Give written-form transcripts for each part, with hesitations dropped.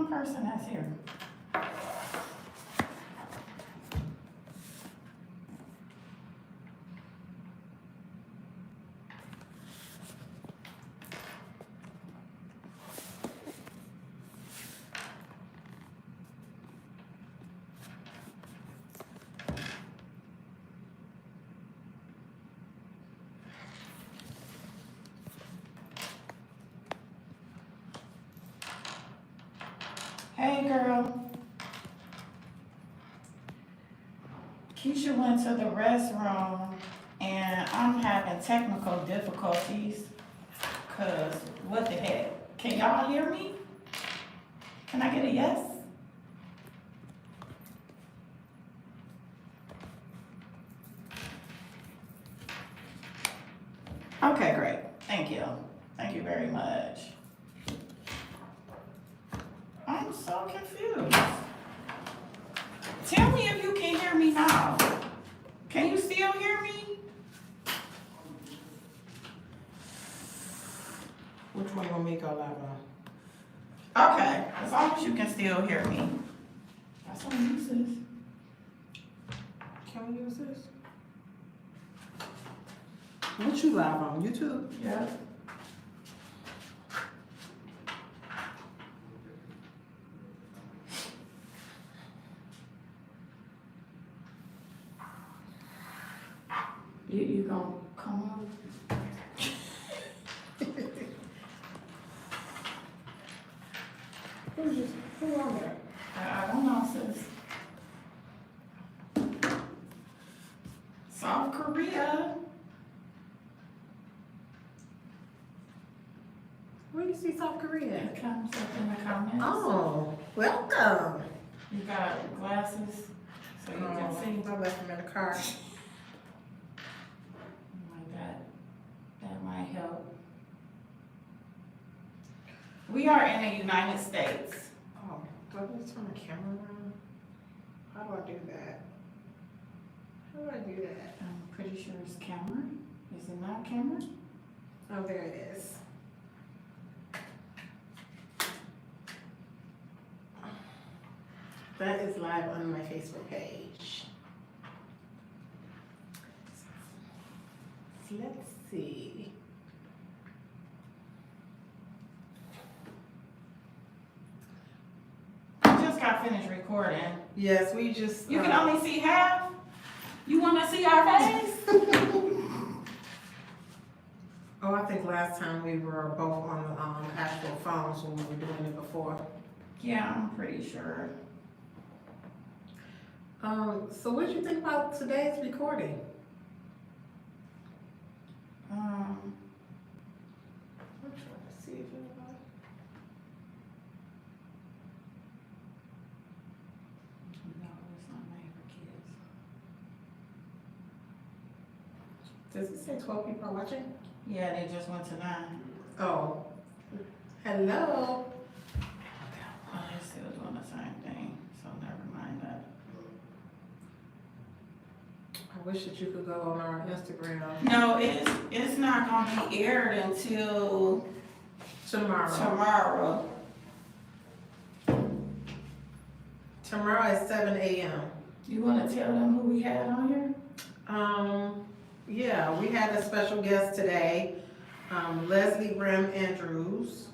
wrong person that's here. Hey girl, Keisha went to the restroom and I'm having technical difficulties because what the heck? Can y'all hear me? Can I get a yes? Okay, great. Thank you. Thank you very much. I'm so confused. Tell me if you can hear me now. Can you still hear me? Which one you want me to go live on? Okay, as long as you can still hear me. That's what this is. Can we use this? What you live on? YouTube? Yeah. You gonna come on? Who on there? I don't know, sis. South Korea. Where you see South Korea? It comes up in the comments. Oh, welcome. You got glasses, so you can see. I left them in the car. Like that. That might help. We are in the United States. Oh, do I need to turn the camera around? How do I do that? How do I do that? I'm pretty sure it's camera. Is it not camera? Oh, there it is. That is live on my Facebook page. Let's see. We just got finished recording. Yes, we just. You can only see half? You want to see our face? Oh, I think last time we were both on the actual phones when we were doing it before. Yeah, I'm pretty sure. So what did you think about today's recording? I'm trying to see if anybody. No, it's not made for kids. Does it say 12 people are watching? Yeah, they just went to 9. Oh. Hello. Oh, they're still doing the same thing, so never mind that. I wish that you could go on our Instagram No, it's not gonna be aired until tomorrow. Tomorrow at 7 a.m. You wanna tell them who we had on here? Yeah, we had a special guest today, Leslie Rim Andrews.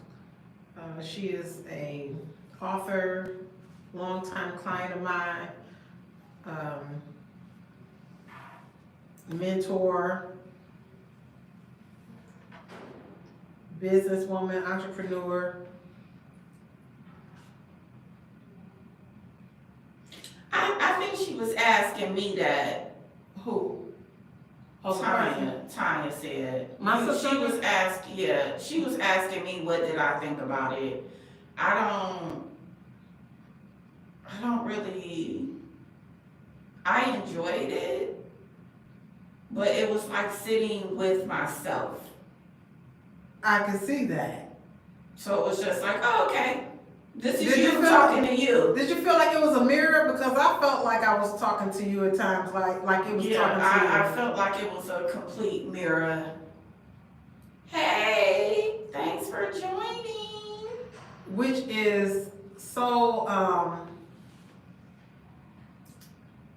She is a author, longtime client of mine, mentor, businesswoman, entrepreneur. I think she was asking me that. Who? Tanya said. My sister? She was asking me what did I think about it. I don't really, I enjoyed it, but it was like sitting with myself. I can see that. So it was just like, oh, okay. This is Did you you feel talking to you. Did you feel like it was a mirror? Because I felt like I was talking to you at times, like it was talking to you. I felt like it was a complete mirror. Hey, thanks for joining. Which is So,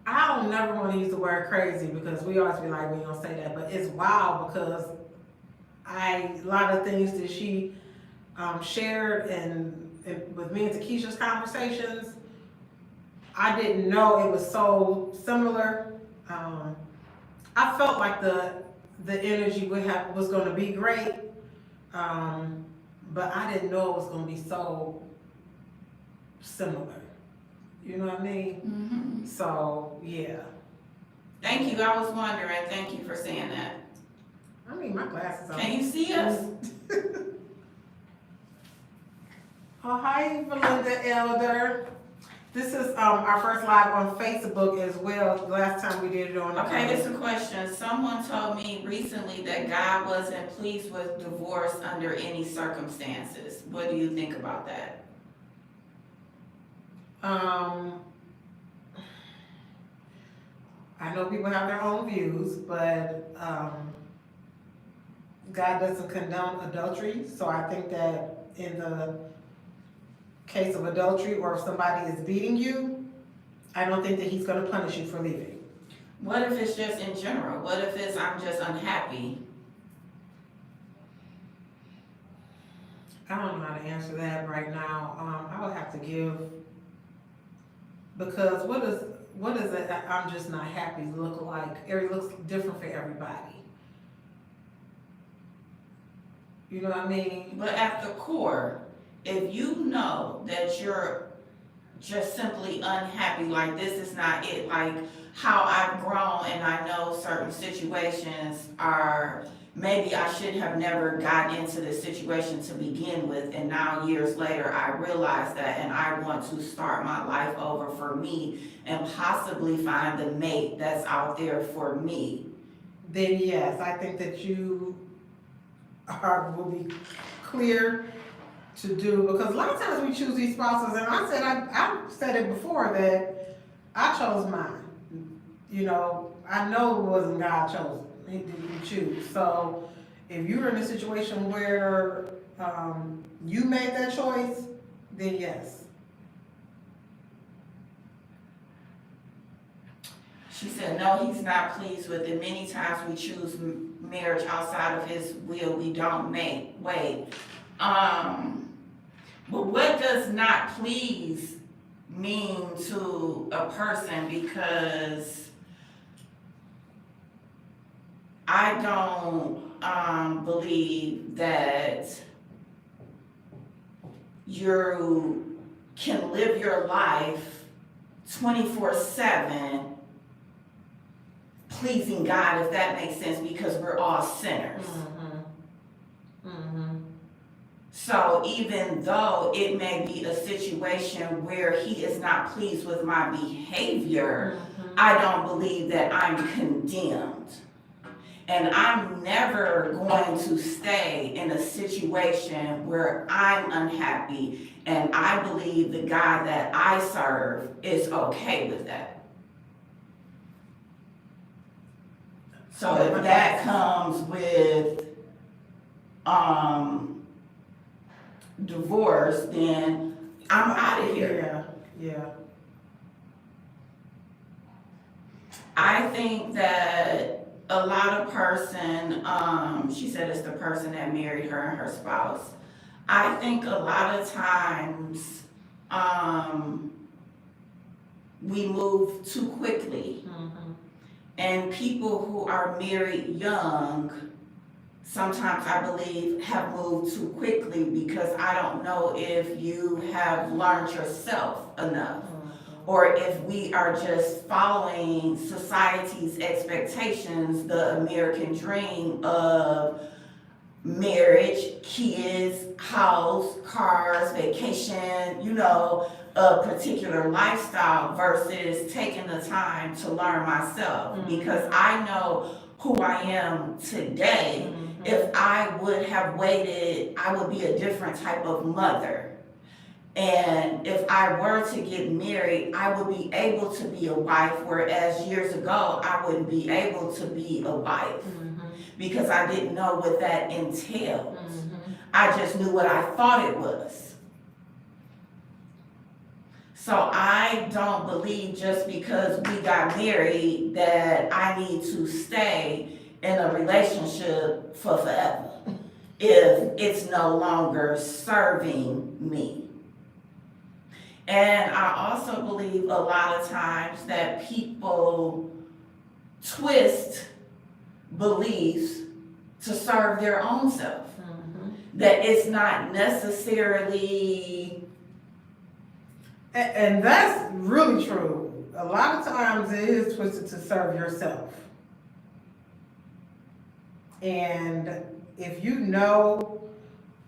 I don't never want to use the word crazy because we always be like, we don't say that, but it's wild because a lot of things that she shared and with me and Takesha's conversations, I didn't know it was so similar. I felt like the energy was going to be great, but I didn't know it was going to be so similar. You know what I mean? Mm-hmm. So yeah. Thank you. I was wondering. Thank you for saying that. I mean, my glasses on. Can you see us? Oh, hi, Belinda Elder. This is our first live on Facebook as well. The last time we did it on. Okay, this is a question. Someone told me recently that God wasn't pleased with divorce under any circumstances. What do you think about that? I know people have their own views, but God doesn't condone adultery. So I think that in the case of adultery, or if somebody is beating you, I don't think that he's going to punish you for leaving. What if it's just in general? What if it's I'm just unhappy? I don't know how to answer that right now. I would have to give, because what does it, I'm just not happy look like? It looks different for everybody. You know what I mean? But at the core, if you know that you're just simply unhappy, like this is not it, like how I've grown and I know certain situations are, maybe I should have never gotten into this situation to begin with, and now years later I realize that and I want to start my life over for me and possibly find the mate that's out there for me. Then yes, I think that you will be clear to do, because a lot of times we choose these spouses, and I said it before that I chose mine. You know, I know it wasn't God chosen. He didn't choose. So if you're in a situation where you made that choice, then yes. She said, no, he's not pleased with it. Many times we choose marriage outside of his will. We don't wait. But what does not please mean to a person? Because I don't believe that you can live your life 24/7 pleasing God, if that makes sense, because we're all sinners. So even though it may be a situation where he is not pleased with my behavior, I don't believe that I'm condemned. And I'm never going to stay in a situation where I'm unhappy, and I believe the God that I serve is okay with that. So if that comes with divorce, then I'm out of here. Yeah. I think that a lot of she said it's the person that married her and her spouse. I think a lot of times we move too quickly. And people who are married young, sometimes I believe have moved too quickly, because I don't know if you have learned yourself enough, or if we are just following society's expectations, the American dream of marriage, kids, house, cars, vacation, you know, a particular lifestyle, versus taking the time to learn myself. Because I know who I am today. If I would have waited, I would be a different type of mother. And if I were to get married, I would be able to be a wife, whereas years ago, I wouldn't be able to be a wife, because I didn't know what that entailed. I just knew what I thought it was. So I don't believe just because we got married that I need to stay in a relationship for forever if it's no longer serving me. And I also believe a lot of times that people twist beliefs to serve their own self. That it's not necessarily. And that's really true. A lot of times it is twisted to serve yourself. And if you know,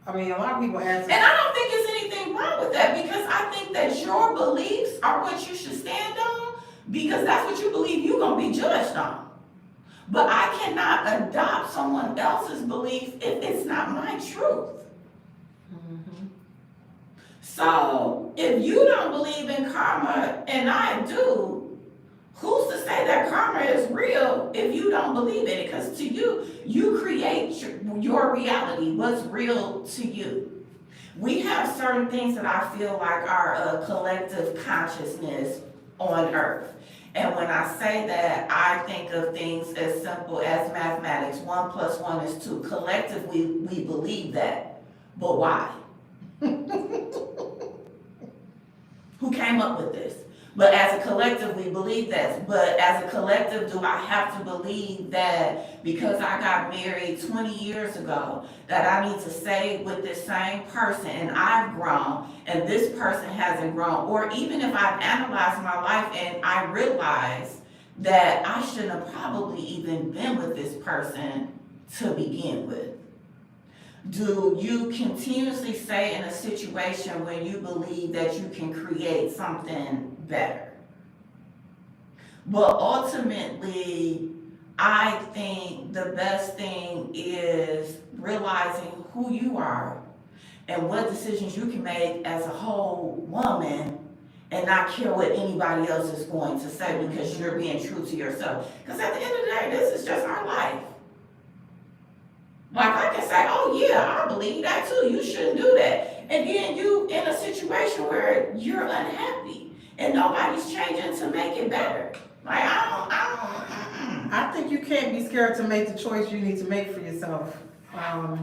I mean, a lot of people ask. And I don't think there's anything wrong with that, because I think that your beliefs are what you should stand on, because that's what you believe you're going to be judged on. But I cannot adopt someone else's belief if it's not my truth. So if you don't believe in karma and I do, who's to say that karma is real if you don't believe in it? Because to you, you create your reality, what's real to you. We have certain things that I feel like are a collective consciousness on earth. And when I say that, I think of things as simple as mathematics. 1 + 1 is 2. Collectively, we believe that. But why? Who came up with this? But as a collective, we believe that. But as a collective, do I have to believe that because I got married 20 years ago, that I need to stay with this same person and I've grown and this person hasn't grown? Or even if I've analyzed my life and I realize that I shouldn't have probably even been with this person to begin with. Do you continuously stay in a situation where you believe that you can create something better? But ultimately, I think the best thing is realizing who you are and what decisions you can make as a whole woman and not care what anybody else is going to say, because you're being true to yourself. Because at the end of the day, this is just our life. Like I can say, oh yeah, I believe that too, you shouldn't do that. And then you in a situation where you're unhappy and nobody's changing to make it better. Like I think you can't be scared to make the choice you need to make for yourself. I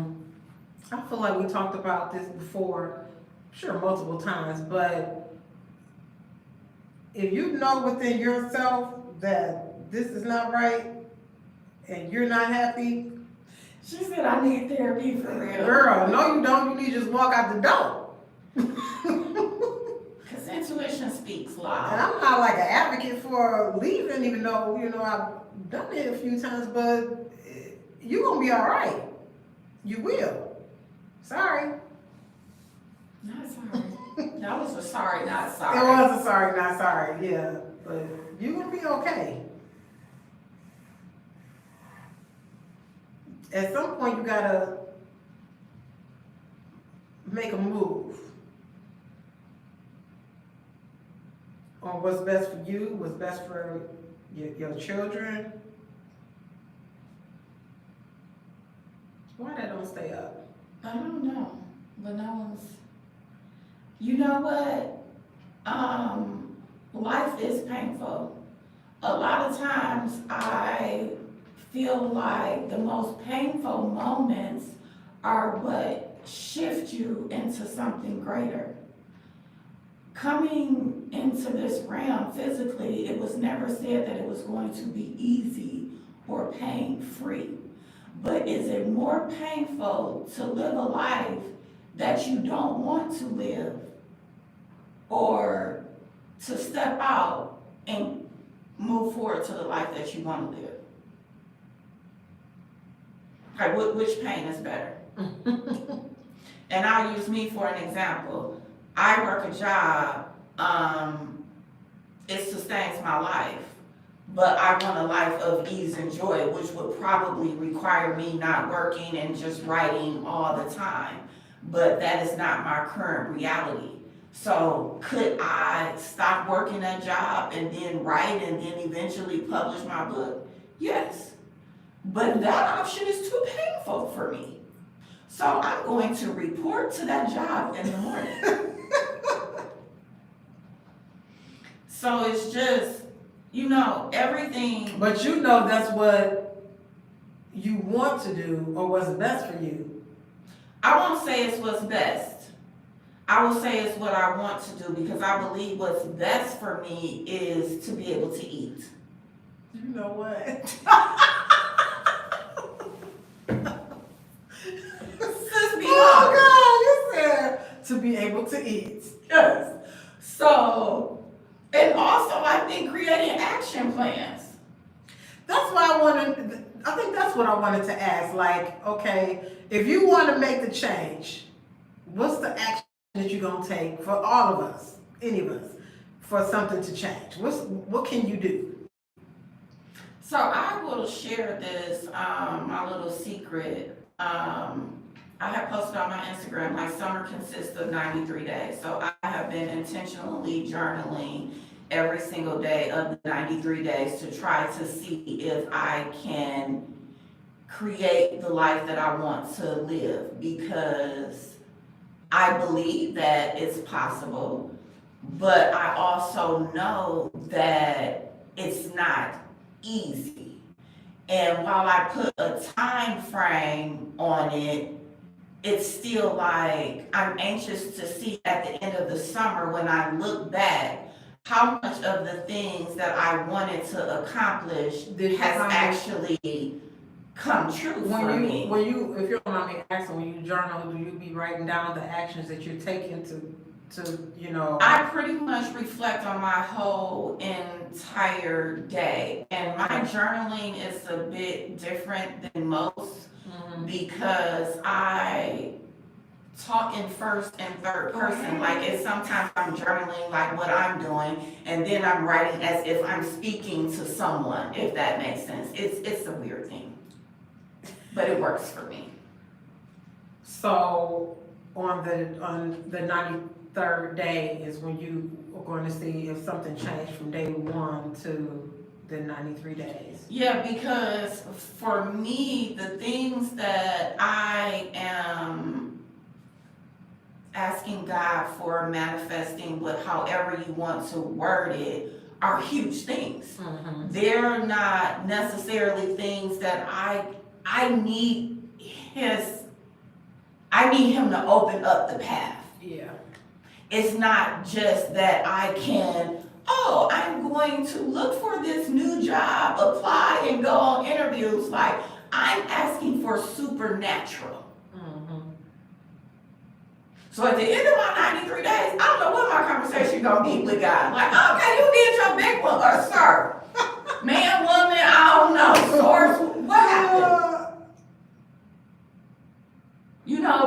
feel like we talked about this before, sure, multiple times, but if you know within yourself that this is not right and you're not happy. She said, I need therapy for real. Girl, no you don't. You need to just walk out the door. Because intuition speaks loud. And I'm not like an advocate for leaving, even though, I've done it a few times, but you're going to be all right. You will. Sorry. Not sorry. That was a sorry, not sorry. It was a sorry, not sorry, yeah. But you're going to be okay. At some point, you gotta make a move on what's best for you, what's best for your children. Why that don't stay up? I don't know, but no one's. You know what? Life is painful. A lot of times I feel like the most painful moments are what shift you into something greater. Coming into this realm physically, it was never said that it was going to be easy or pain-free. But is it more painful to live a life that you don't want to live, or to step out and move forward to the life that you want to live? Like, which pain is better? And I'll use me for an example. I work a job, it sustains my life, but I want a life of ease and joy, which would probably require me not working and just writing all the time. But that is not my current reality. So could I stop working a job and then write and then eventually publish my book? Yes. But that option is too painful for me. So I'm going to report to that job in the morning. So it's just, everything. But you know that's what you want to do or what's best for you. I won't say it's what's best. I will say it's what I want to do because I believe what's best for me is to be able to eat. You know what? Oh God, you said to be able to eat. Yes. So, and also I think creating action plans. That's why I think that's what I wanted to ask. Like, okay, if you want to make the change, what's the action that you're going to take for all of us, any of us, for something to change? What can you do? So I will share this, my little secret. I have posted on my Instagram, my summer consists of 93 days. So I have been intentionally journaling every single day of the 93 days to try to see if I can create the life that I want to live, because I believe that it's possible, but I also know that it's not easy. And while I put a time frame on it, it's still like I'm anxious to see at the end of the summer when I look back how much of the things that I wanted to accomplish has actually come true for me. If you don't mind me asking, when you journal, do you be writing down the actions that you're taking to I pretty much reflect on my whole entire day, and my journaling is a bit different than most because I talk in first and third person. Like, it's sometimes I'm journaling like what I'm doing, and then I'm writing as if I'm speaking to someone, if that makes sense. It's a weird thing, but it works for me. So on the 93rd day is when you are going to see if something changed from day 1 to the 93 days. Yeah, because for me, the things that I am asking God for, manifesting, but however you want to word it, are huge things. They're not necessarily things that I need him to open up the path. Yeah. It's not just that I'm going to look for this new job, apply and go on interviews. Like, I'm asking for supernatural. So at the end of my 93 days, I don't know what my conversation gonna be with God. Like, okay, you did your big one, sir. Man, woman, I don't know. Source, what happened?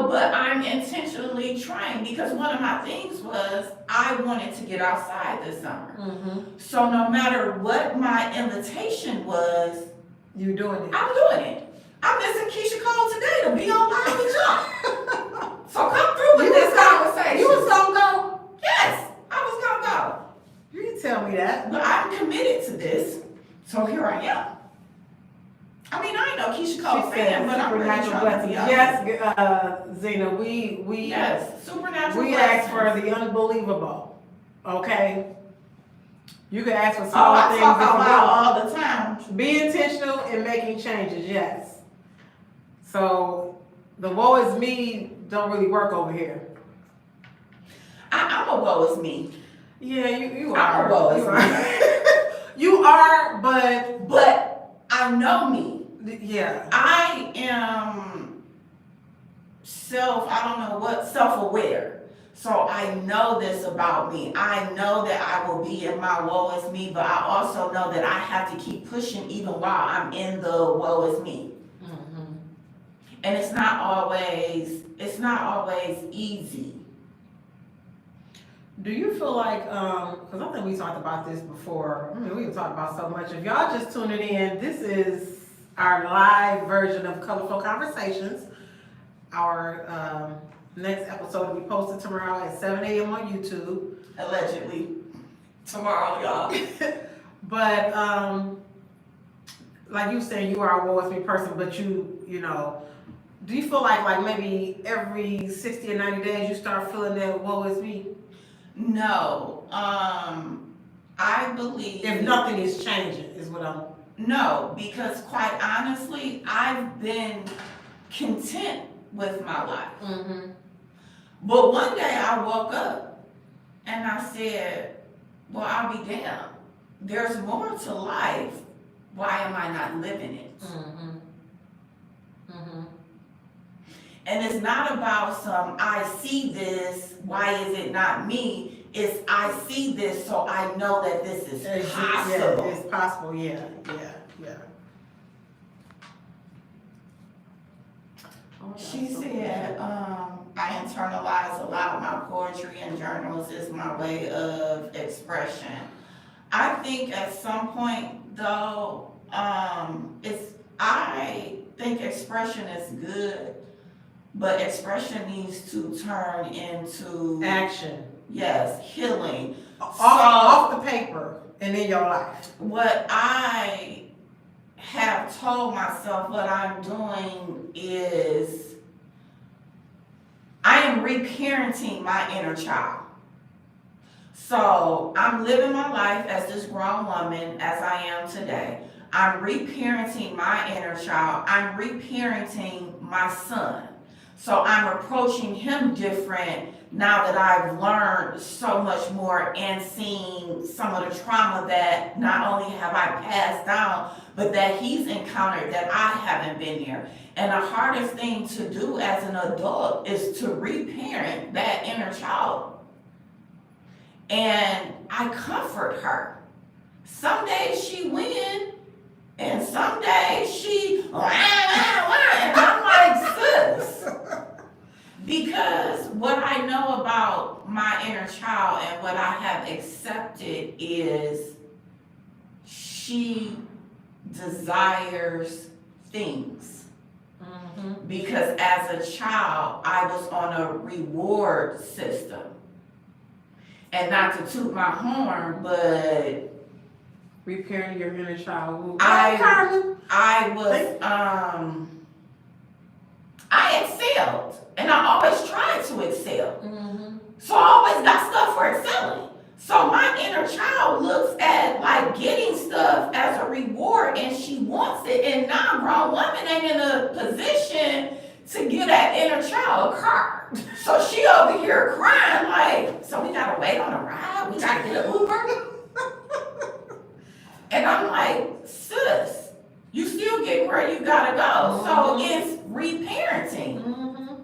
But I'm intentionally trying, because one of my things was I wanted to get outside this summer. So no matter what my invitation was, you're doing it. I'm doing it. I'm missing Keisha Cole today to be on live with y'all. So come through with this conversation. You was gonna go? Yes, I was gonna go. You didn't tell me that. But I'm committed to this, so here I am. I mean, I ain't no Keisha Cole fan, but I'm really trying to be out. Yes, Zena, we yes, supernatural. We ask for the unbelievable. Okay. You can ask for small things. I talk out loud all the time. Be intentional in making changes. Yes. So the woe is me don't really work over here. I'm a woe is me. Yeah, you are. I'm a woe is me. You are, but I know me. Yeah. I am self-aware. So I know this about me. I know that I will be in my woe is me, but I also know that I have to keep pushing even while I'm in the woe is me. And it's not always easy. Do you feel like, because I think we talked about this before. I mean, we've talked about so much. If y'all just tuning in, this is our live version of Kolorflow Conversations. Our next episode will be posted tomorrow at 7 a.m. on YouTube. Allegedly. Tomorrow, y'all. But, like you saying, you are a woe is me person, but you know, do you feel like maybe every 60 or 90 days you start feeling that woe is me? No. I believe. If nothing is changing, is what I'm. No, because quite honestly, I've been content with my life. Mm-hmm. But one day I woke up and I said, well, I'll be damned. There's more to life. Why am I not living it? Mm-hmm. Mm-hmm. And it's not about some, I see this, why is it not me? It's, I see this, so I know that this is possible. Yeah, it's possible, yeah. She said, I internalize a lot of my poetry and journals is my way of expression. I think at some point though, I think expression is good, but expression needs to turn into action. Yes, healing. Off the paper and in your life. What I have told myself what I'm doing is I am reparenting my inner child. So I'm living my life as this grown woman as I am today. I'm reparenting my inner child. I'm reparenting my son. So I'm approaching him different now that I've learned so much more and seen some of the trauma that not only have I passed down, but that he's encountered that I haven't been there. And the hardest thing to do as an adult is to reparent that inner child. And I comfort her. Some days she wins, and some days she, and I'm like, sis. Because what I know about my inner child and what I have accepted is she desires things. Mm-hmm. Because as a child, I was on a reward system. And not to toot my horn, but repairing your inner child. I excelled, and I always tried to excel. Mm-hmm. So I always got stuff for excelling. So my inner child looks at like getting stuff as a reward, and she wants it. And now a grown woman ain't in a position to give that inner child a car. So she over here crying like, so we gotta wait on a ride? We gotta get an Uber? And I'm like, sis, you still getting where you gotta go. Mm-hmm. So it's reparenting. Mm-hmm.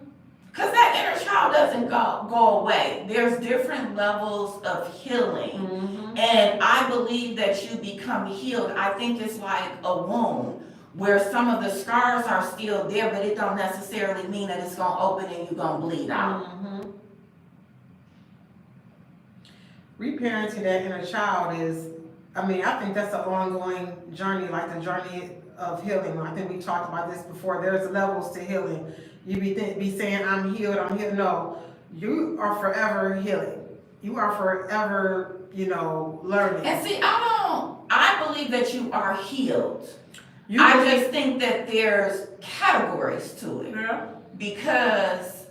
Cause that inner child doesn't go away. There's different levels of healing. Mm-hmm. And I believe that you become healed. I think it's like a wound where some of the scars are still there, but it don't necessarily mean that it's gonna open and you're gonna bleed out. Mm-hmm. Reparenting that inner child is, I think that's an ongoing journey, like the journey of healing. I think we talked about this before. There's levels to healing. You be saying, I'm healed. No, you are forever healing. You are forever, learning. And see, I believe that you are healed. I just think that there's categories to it. Yeah. Because,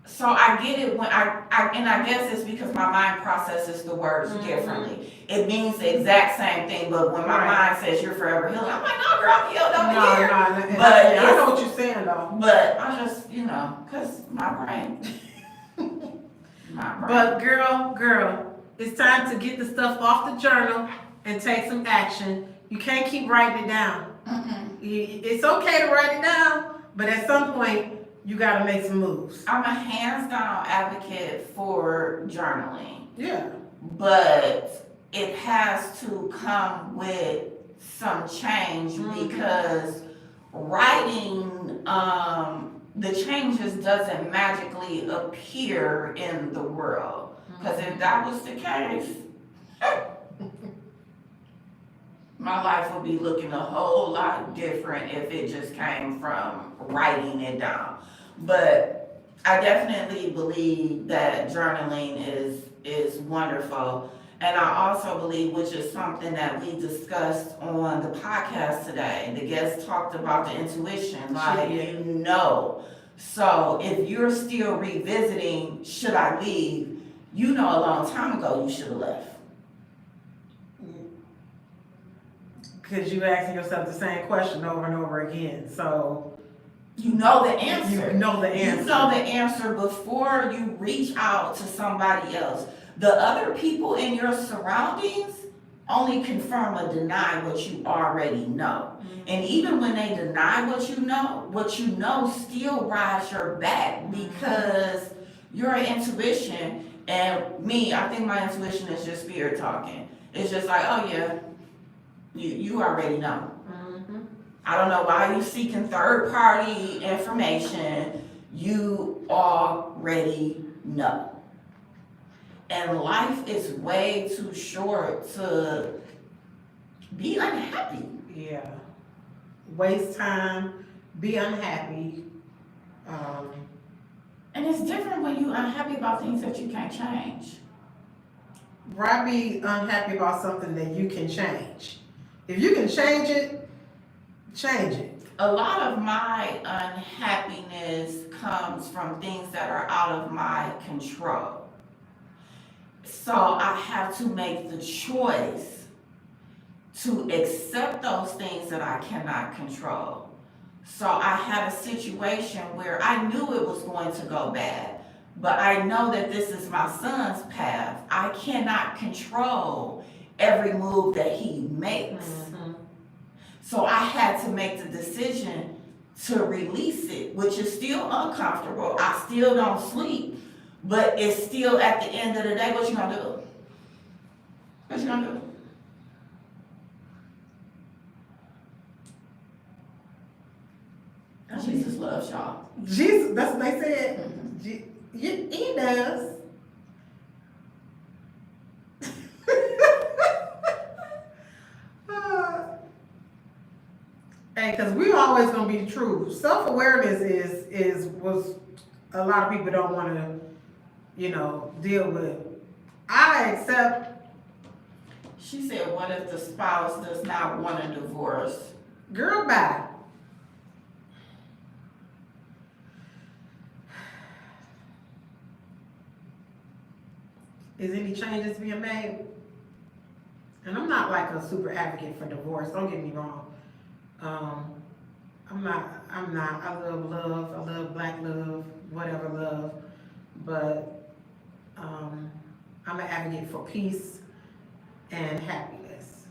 so I get it when and I guess it's because my mind processes the words differently. It means the exact same thing, but when my mind says you're forever healed, I'm like, no, girl, I'm healed over here. No, but I know what you're saying though. But I just, because my brain. But girl, it's time to get the stuff off the journal and take some action. You can't keep writing it down. Mm-mm. It's okay to write it down, but at some point, you got to make some moves. I'm a hands-down advocate for journaling. Yeah. But it has to come with some change because writing, the changes doesn't magically appear in the world. Because if that was the case, my life would be looking a whole lot different if it just came from writing it down. But I definitely believe that journaling is wonderful. And I also believe, which is something that we discussed on the podcast today, the guest talked about the intuition, So if you're still revisiting, should I leave? A long time ago you should have left. because you asking yourself the same question over and over again. So you know the answer. you know the answer. You know the answer before you reach out to somebody else. The other people in your surroundings only confirm or deny what you already know. And even when they deny what you know still rides your back, because your intuition, and me, I think my intuition is just spirit talking. It's just like, oh yeah, you already know. I don't know why you seeking third party information. You already know. And life is way too short to be unhappy. Yeah. Waste time, be unhappy. And it's different when you're unhappy about things that you can't change. Why be unhappy about something that you can change? If you can change it, change it. A lot of my unhappiness comes from things that are out of my control. So I have to make the choice to accept those things that I cannot control. So I had a situation where I knew it was going to go bad, but I know that this is my son's path. I cannot control every move that he makes. So I had to make the decision to release it, which is still uncomfortable. I still don't sleep, but it's still at the end of the day, what you gonna do? What you gonna do? Jesus loves y'all. Jesus, that's what they said. He does. Hey, because we always gonna be true. Self-awareness was a lot of people don't want to, deal with. I accept. She said, what if the spouse does not want a divorce? Girl, bye. Is any changes being made? And I'm not like a super advocate for divorce, don't get me wrong. I'm not, I love love, I love black love, whatever love, but I'm an advocate for peace and happiness.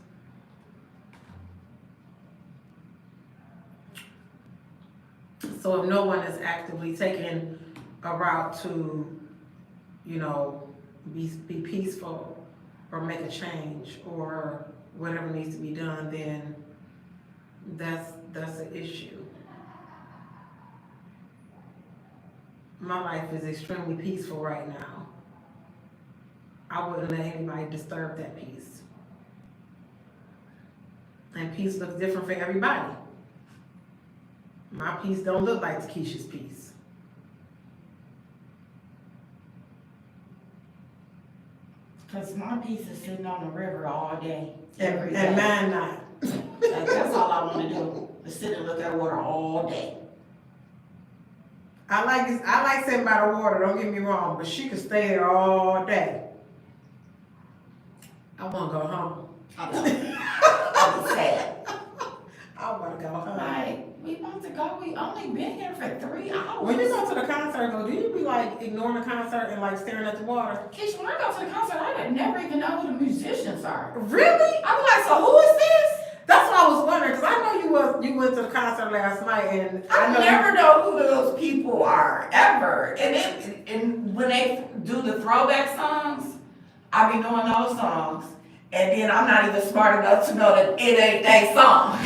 So if no one is actively taking a route to, be peaceful or make a change or whatever needs to be done, then that's an issue. My life is extremely peaceful right now. I wouldn't let anybody disturb that peace. And peace looks different for everybody. My peace don't look like Keisha's peace. Because my piece is sitting on the river all day. And mine not. That's all I want to do, is sit and look at water all day. I like sitting by the water, don't get me wrong, but she could stay there all day. I want to go home. I know. I'll be sad. I want to go home. Like, we about to go. We only been here for 3 hours. When you go to the concert, though, do you be like ignoring the concert and like staring at the water? Keisha, when I go to the concert, I would never even know who the musicians are. Really? I be like, so who is this? That's what I was wondering, because I know you went to the concert last night, and I never know who those people are, ever. And when they do the throwback songs, I be knowing those songs. And then I'm not even smart enough to know that it ain't that song.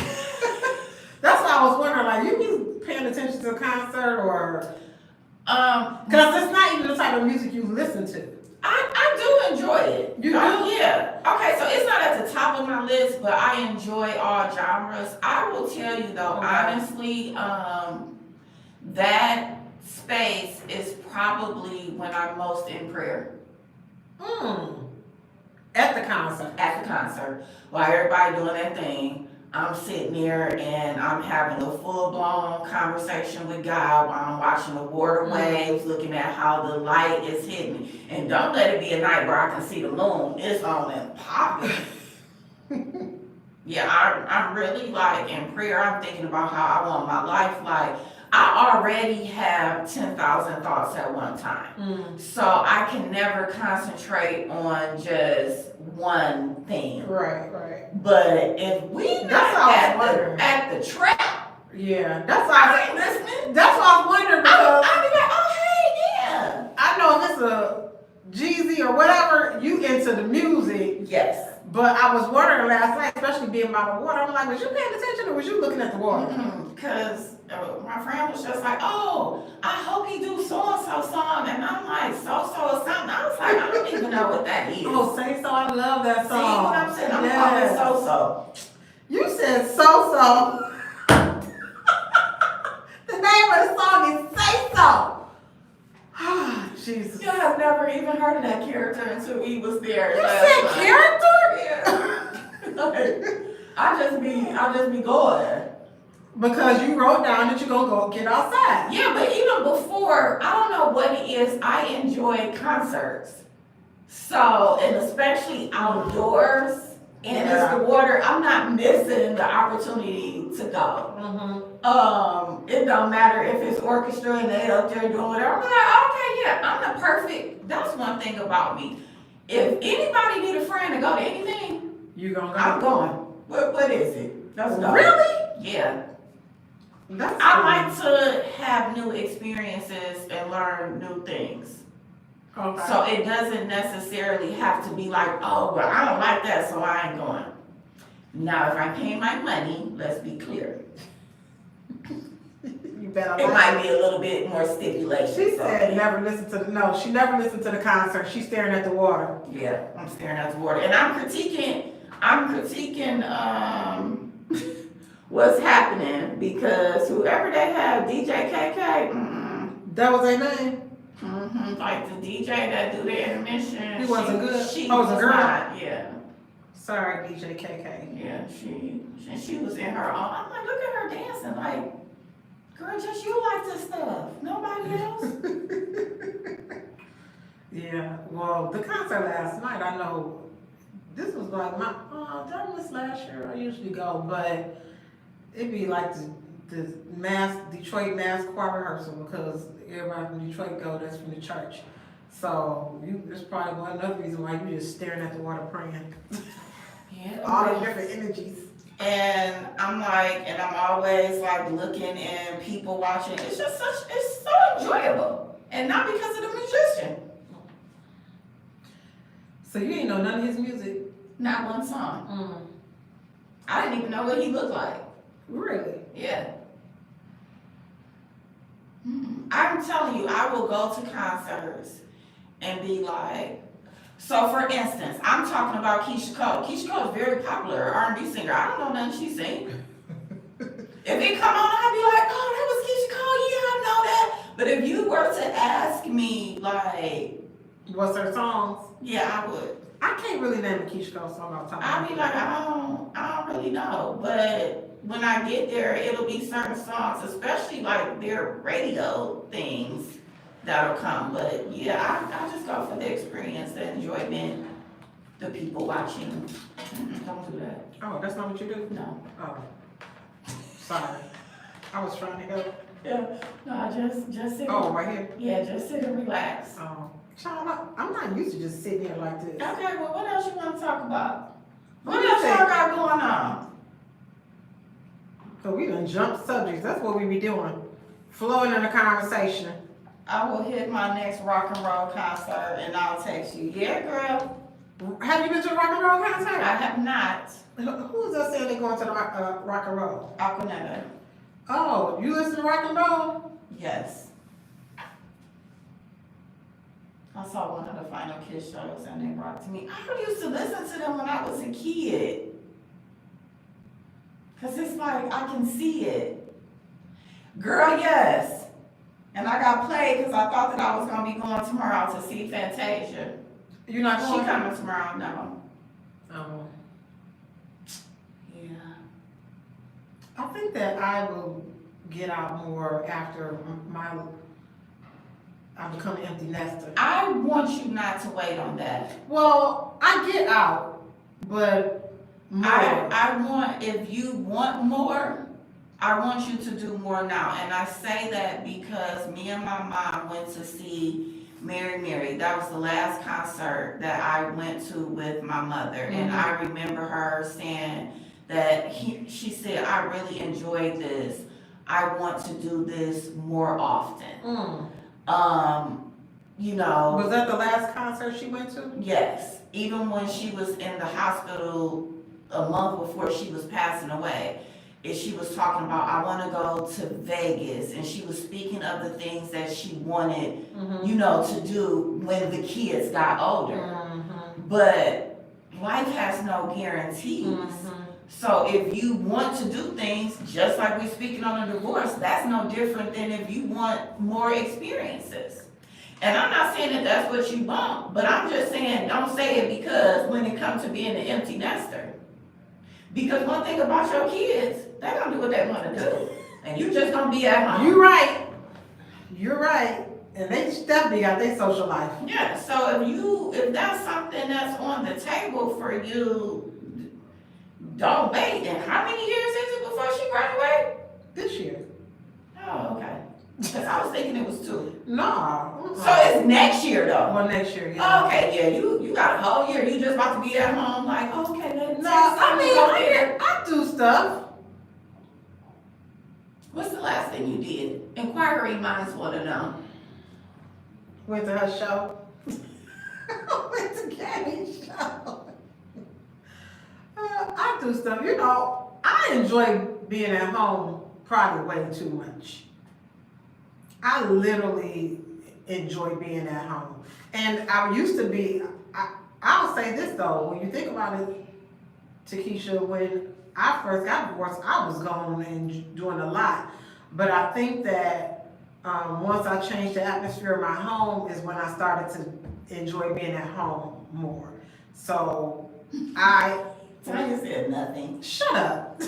That's why I was wondering, like, you be paying attention to the concert, or because it's not even the type of music you listen to. I do enjoy it. You do? Yeah. Okay, so it's not at the top of my list, but I enjoy all genres. I will tell you though, honestly, that space is probably when I'm most in prayer. At the concert. At the concert. While everybody doing their thing, I'm sitting there and I'm having a full-blown conversation with God while I'm watching the water waves, looking at how the light is hitting. And don't let it be a night where I can see the moon. It's on and popping. Yeah, I'm really like in prayer. I'm thinking about how I want my life. Like, I already have 10,000 thoughts at one time. So I can never concentrate on just one thing. Right. But if we That's not how I was wondering. at the trap, Yeah, that's why I ain't listening. That's why I was wondering because I'll be like, oh hey, yeah. I know if it's a Jeezy or whatever, you into the music. Yes. But I was wondering last night, especially being by the water, I'm like, was you paying attention or was you looking at the water? Because my friend was just like, oh, I hope he do so-and-so song. And I'm like, so-so or something. I was like, I don't even know what that is. Oh, Say So, I love that song. See what I'm saying? I'm calling so-so. You said so-so. The name of the song is Say So. Jesus. You have never even heard of that character until we was there. You said character? Yeah. I just be going. Because you wrote down that you're gonna go get outside. Yeah, but even before, I don't know what it is, I enjoy concerts. So, and especially outdoors, and it's the water, I'm not missing the opportunity to go. It don't matter if it's orchestra and they up there doing whatever. I'm like, okay, yeah, I'm the perfect. That's one thing about me. If anybody need a friend to go to anything, you gonna go? I'm going. What is it? Let's go. Really? Yeah. That's I like to have new experiences and learn new things. Okay. So it doesn't necessarily have to be like, oh, well, I don't like that, so I ain't going. Now, if I'm paying my money, let's be clear. You better. It might be a little bit more stipulation. She said never listen to she never listened to the concert. She's staring at the water. Yeah, I'm staring at the water. And I'm critiquing what's happening because whoever they have, DJ KK, that was their name? Like the DJ that do the intermission. He wasn't good? She was a girl? Not, yeah. Sorry, DJ KK. Yeah, she was in her own. I'm like, look at her dancing. Like, girl, just you like this stuff. Nobody else. Yeah, well, the concert last night, I know this was like that was last year. I usually go, but it'd be like the Detroit mass choir rehearsal because everybody from Detroit go. That's from the church. So that's probably one another reason why you just staring at the water praying. Yeah. All the different energies. And I'm always like looking and people watching. It's so enjoyable. And not because of the musician. So you ain't know none of his music? Not one song. I didn't even know what he looked like. Really? Yeah. I'm telling you, I will go to concerts and be like, so for instance, I'm talking about Keisha Cole. Keisha Cole is very popular R&B singer. I don't know nothing she sing. If it come on, I'd be like, oh, that was Keisha Cole. Yeah, I know that. But if you were to ask me, like, what's her songs? Yeah, I would. I can't really name a Keisha Cole song off the top of my head. I'd be like, I don't really know. But when I get there, it'll be certain songs, especially like their radio things that'll come. But yeah, I just go for the experience, the enjoyment, the people watching. Don't do that. Oh, that's not what you do? No. Oh. Sorry. I was trying to help. Yeah. No, just sit. Oh, right here? Yeah, just sit and relax. Oh. Child, I'm not used to just sitting here like this. Okay, well, what else you want to talk about? What What else you y'all think? got going on? So we done jumped subjects. That's what we be doing. Flowing in a conversation. I will hit my next rock and roll concert and I'll text you. Yeah, girl. Have you been to a rock and roll I concert? have not. Who's else saying they going to the rock and roll? Aquanetta. Oh, you listen to rock and roll? Yes. I saw one of the Final Kiss shows and they brought it to me. I used to listen to them when I was a kid. Cause it's like, I can see it. Girl, yes. And I got played because I thought that I was going to be going tomorrow to see Fantasia. You're not She going? coming tomorrow, no. Oh. Yeah. I think that I will get out more after I become an empty nester. I want you not to wait on that. Well, I get out, but more. I want, if you want more, I want you to do more now. And I say that because me and my mom went to see Mary. That was the last concert that I went to with my mother. And I remember her saying that she said, I really enjoyed this. I want to do this more often. You know. Was that the last concert she went to? Yes. Even when she was in the hospital a month before she was passing away, and she was talking about, I want to go to Vegas, and she was speaking of the things that she wanted, you know, to do when the kids got older. But life has no guarantees. So if you want to do things, just like we're speaking on a divorce, that's no different than if you want more experiences. And I'm not saying that that's what you want, but I'm just saying don't say it because when it comes to being an empty nester. Because one thing about your kids, they're gonna do what they wanna do. And you just gonna be at home. You're right. And they definitely got their social life. Yeah, so if that's something that's on the table for you, don't wait. And how many years is it before she graduated? This year. Oh, okay. Because I was thinking it was 2. No. So it's next year though? Well, next year, yeah. Okay, yeah, you got a whole year. You just about to be at home like, okay, let's No, I do stuff. What's the last thing you did? Inquiry minds want to know. Went to her show. Went to Gabby's show. I do stuff. You know, I enjoy being at home probably way too much. I literally enjoy being at home. And I used to be, I'll say this though, when you think about it, Takesha, when I first got divorced, I was gone and doing a lot. But I think that once I changed the atmosphere of my home is when I started to enjoy being at home more. So Tanya said nothing. Shut up.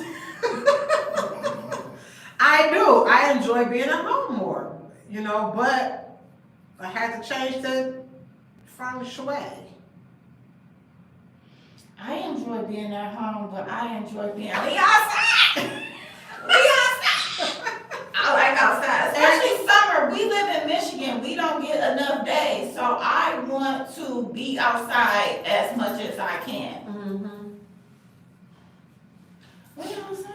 I do. I enjoy being at home more, you know, but I had to change the feng shui. I enjoy being at home, but I enjoy being outside. I like outside, especially summer. We live in Michigan. We don't get enough days, so I want to be outside as much as I can. We outside.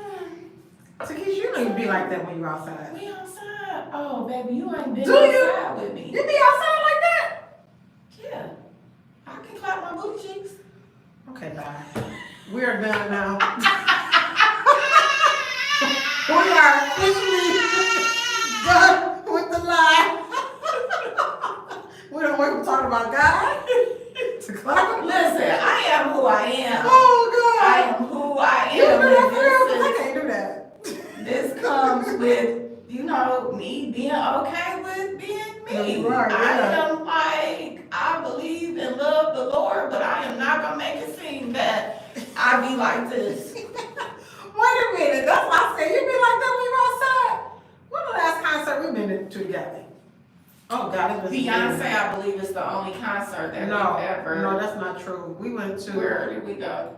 Takesha, you don't even be like that when you're outside. We outside. Oh, baby, you ain't been Do you? outside with me. You be outside like that? Yeah. I can clap my booty cheeks. Okay, bye. We are done now. We are officially done with the live. We don't wait to talk about God to clap. Listen, I am who I am. Oh, God. I am who I You am. do that for real? 'Cause This I can't do that. This comes with, you know, me being okay with being me. Right, yeah. I am like, I believe and love the Lord, but I am not gonna make it seem that I be like this. Wait a minute. That's why I said you be like that when you're outside. When the last concert we been to together? Oh, God, it was Beyonce, I believe, is the only concert that we've ever. No, that's not true. We went to. Where did we go?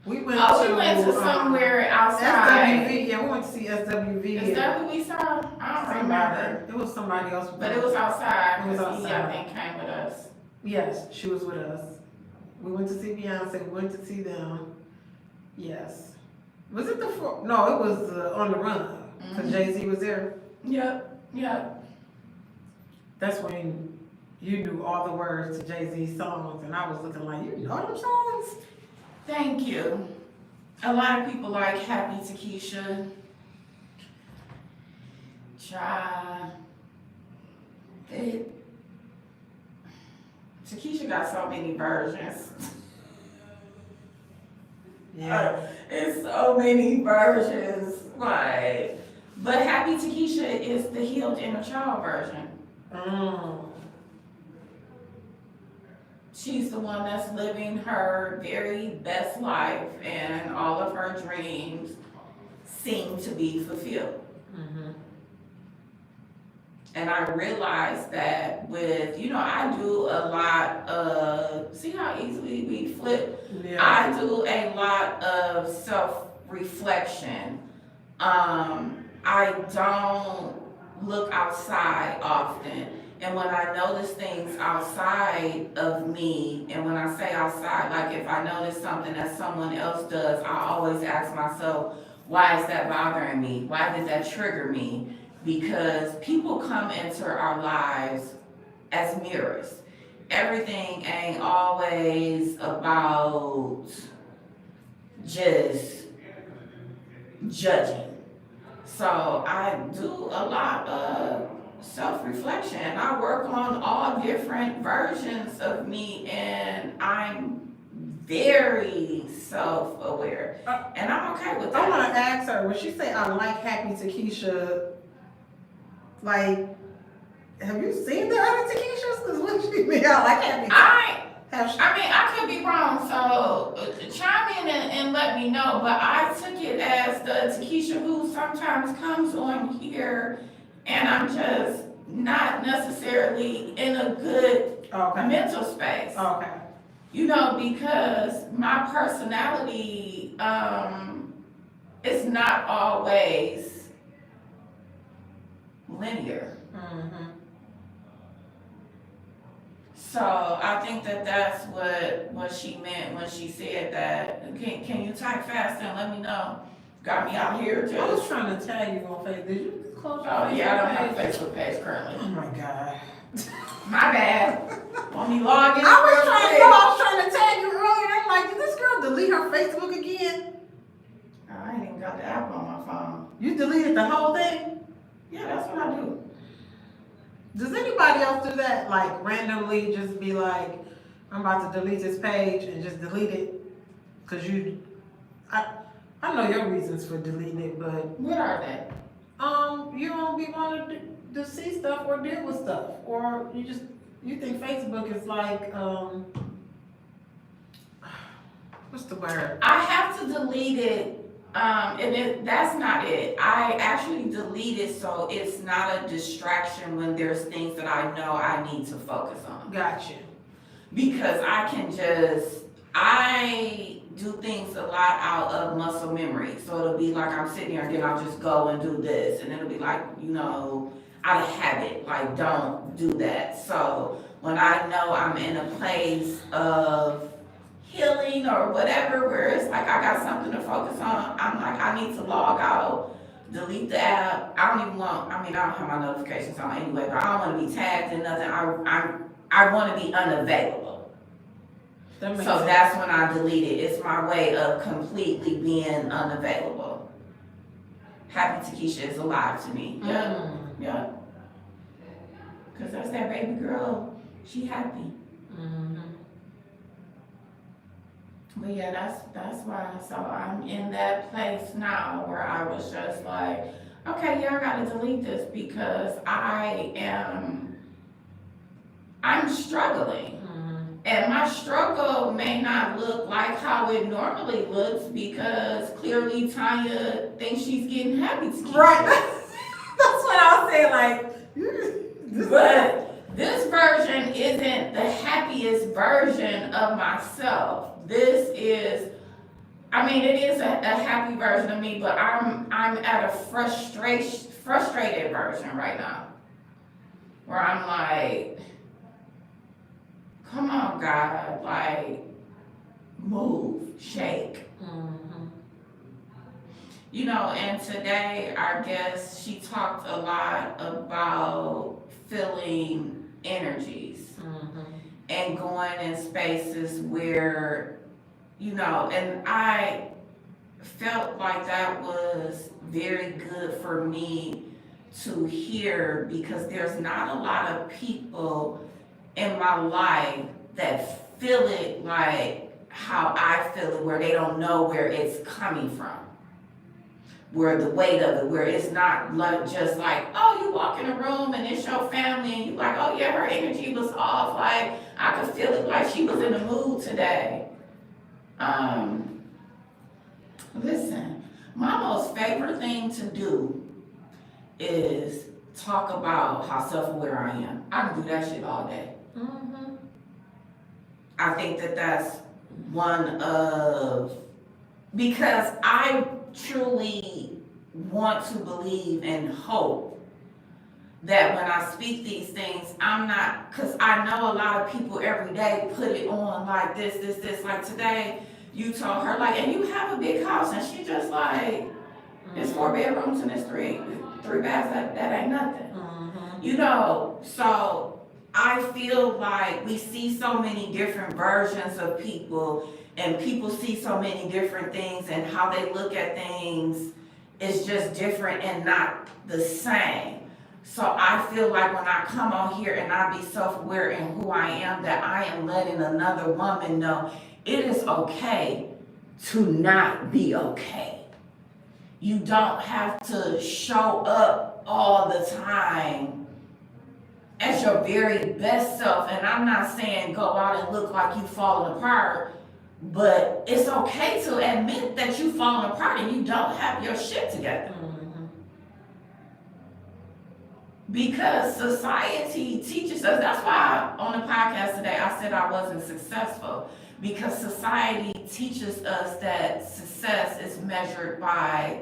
We went We went to somewhere outside. SWV, yeah, we went to see SWV. Is that who we saw? I don't remember. It was somebody else. But it was outside. It was Because outside. I think came with us. Yes, she was with us. We went to see Beyonce. We went to see them. Yes. Was it the four? No, it was On the Run. Because Jay-Z was there. Yep. That's when you knew all the words to Jay-Z's songs. And I was looking like, you know them songs? Thank you. A lot of people like Happy Takesha. Takesha got so many versions. Yeah. It's so many versions. Like, but Happy Takesha is the healed inner child version. She's the one that's living her very best life, and all of her dreams seem to be fulfilled. And I realized that with, I do a lot of, see how easily we flip? Yeah. I do a lot of self-reflection. I don't look outside often. And when I notice things outside of me, and when I say outside, like if I notice something that someone else does, I always ask myself, why is that bothering me? Why did that trigger me? Because people come into our lives as mirrors. Everything ain't always about just judging. So I do a lot of self-reflection. I work on all different versions of me, and I'm very self-aware. And I'm okay with that. I want to ask her, when she say I like Happy Takesha, like, have you seen the other Takeshas? Because what she mean, I like Happy Takesha. I could be wrong, so chime in and let me know, but I took it as the Takesha who sometimes comes on here and I'm just not necessarily in a good mental space. Okay. Because my personality is not always linear. Mm-hmm. So I think that that's what she meant when she said that. Can you type fast and let me know? Got me out here just. I was trying to tell you on Facebook. Did you close your Oh yeah, I don't have a page? Facebook page currently. Oh my God. My bad. Want me log in? I was trying to tag you earlier. I'm like, did this girl delete her Facebook again? I ain't even got the app on my phone. You deleted the whole thing? Yeah, that's what I do. Does anybody else do that? Like randomly just be like, I'm about to delete this page and just delete it? Cause I know your reasons for deleting it, but What are they? you don't be wanting to see stuff or deal with stuff, or you think Facebook is like what's the word? I have to delete it. That's not it. I actually delete it so it's not a distraction when there's things that I know I need to focus on. Gotcha. Because I do things a lot out of muscle memory. So it'll be like I'm sitting here and then I'll just go and do this. And it'll be like, out of habit, like don't do that. So when I know I'm in a place of healing or whatever, where it's like I got something to focus on, I'm like, I need to log out, delete the app. I don't have my notifications on anyway, but I don't want to be tagged in nothing. I want to be unavailable. So that's when I delete it. It's my way of completely being unavailable. Happy Takesha is alive to me. Yeah. Yeah. Because that's that baby girl. She happy. Mm-hmm. But yeah, that's why. So I'm in that place now where I was just like, okay, yeah, I gotta delete this because I'm struggling. And my struggle may not look like how it normally looks because clearly Tanya thinks she's getting happy to keep Right. That's what I was saying, like, but this version isn't the happiest version of myself. This is, it is a happy version of me, but I'm at a frustrated version right now. Where I'm like, come on, God, like, move, shake. And today, I guess she talked a lot about feeling energies and going in spaces where, and I felt like that was very good for me to hear because there's not a lot of people in my life that feel it like how I feel it, where they don't know where it's coming from, where the weight of it, where it's not just like, oh, you walk in a room and it's your family and you like, oh yeah, her energy was off, like I could feel it like she was in the mood today. Listen, my most favorite thing to do is talk about how self-aware I am. I can do that shit all day. Mm-hmm. I think that that's one of, because I truly want to believe and hope that when I speak these things, I'm not, because I know a lot of people every day put it on like this. Like today, you told her, like, and you have a big house, and she just like, it's 4 bedrooms and it's three baths, that ain't nothing. Mm-hmm. You know, so I feel like we see so many different versions of people, and people see so many different things, and how they look at things is just different and not the same. So I feel like when I come on here and I be self-aware in who I am, that I am letting another woman know it is okay to not be okay. You don't have to show up all the time as your very best self. And I'm not saying go out and look like you falling apart, but it's okay to admit that you falling apart and you don't have your shit together. Because society teaches us, that's why on the podcast today I said I wasn't successful. Because society teaches us that success is measured by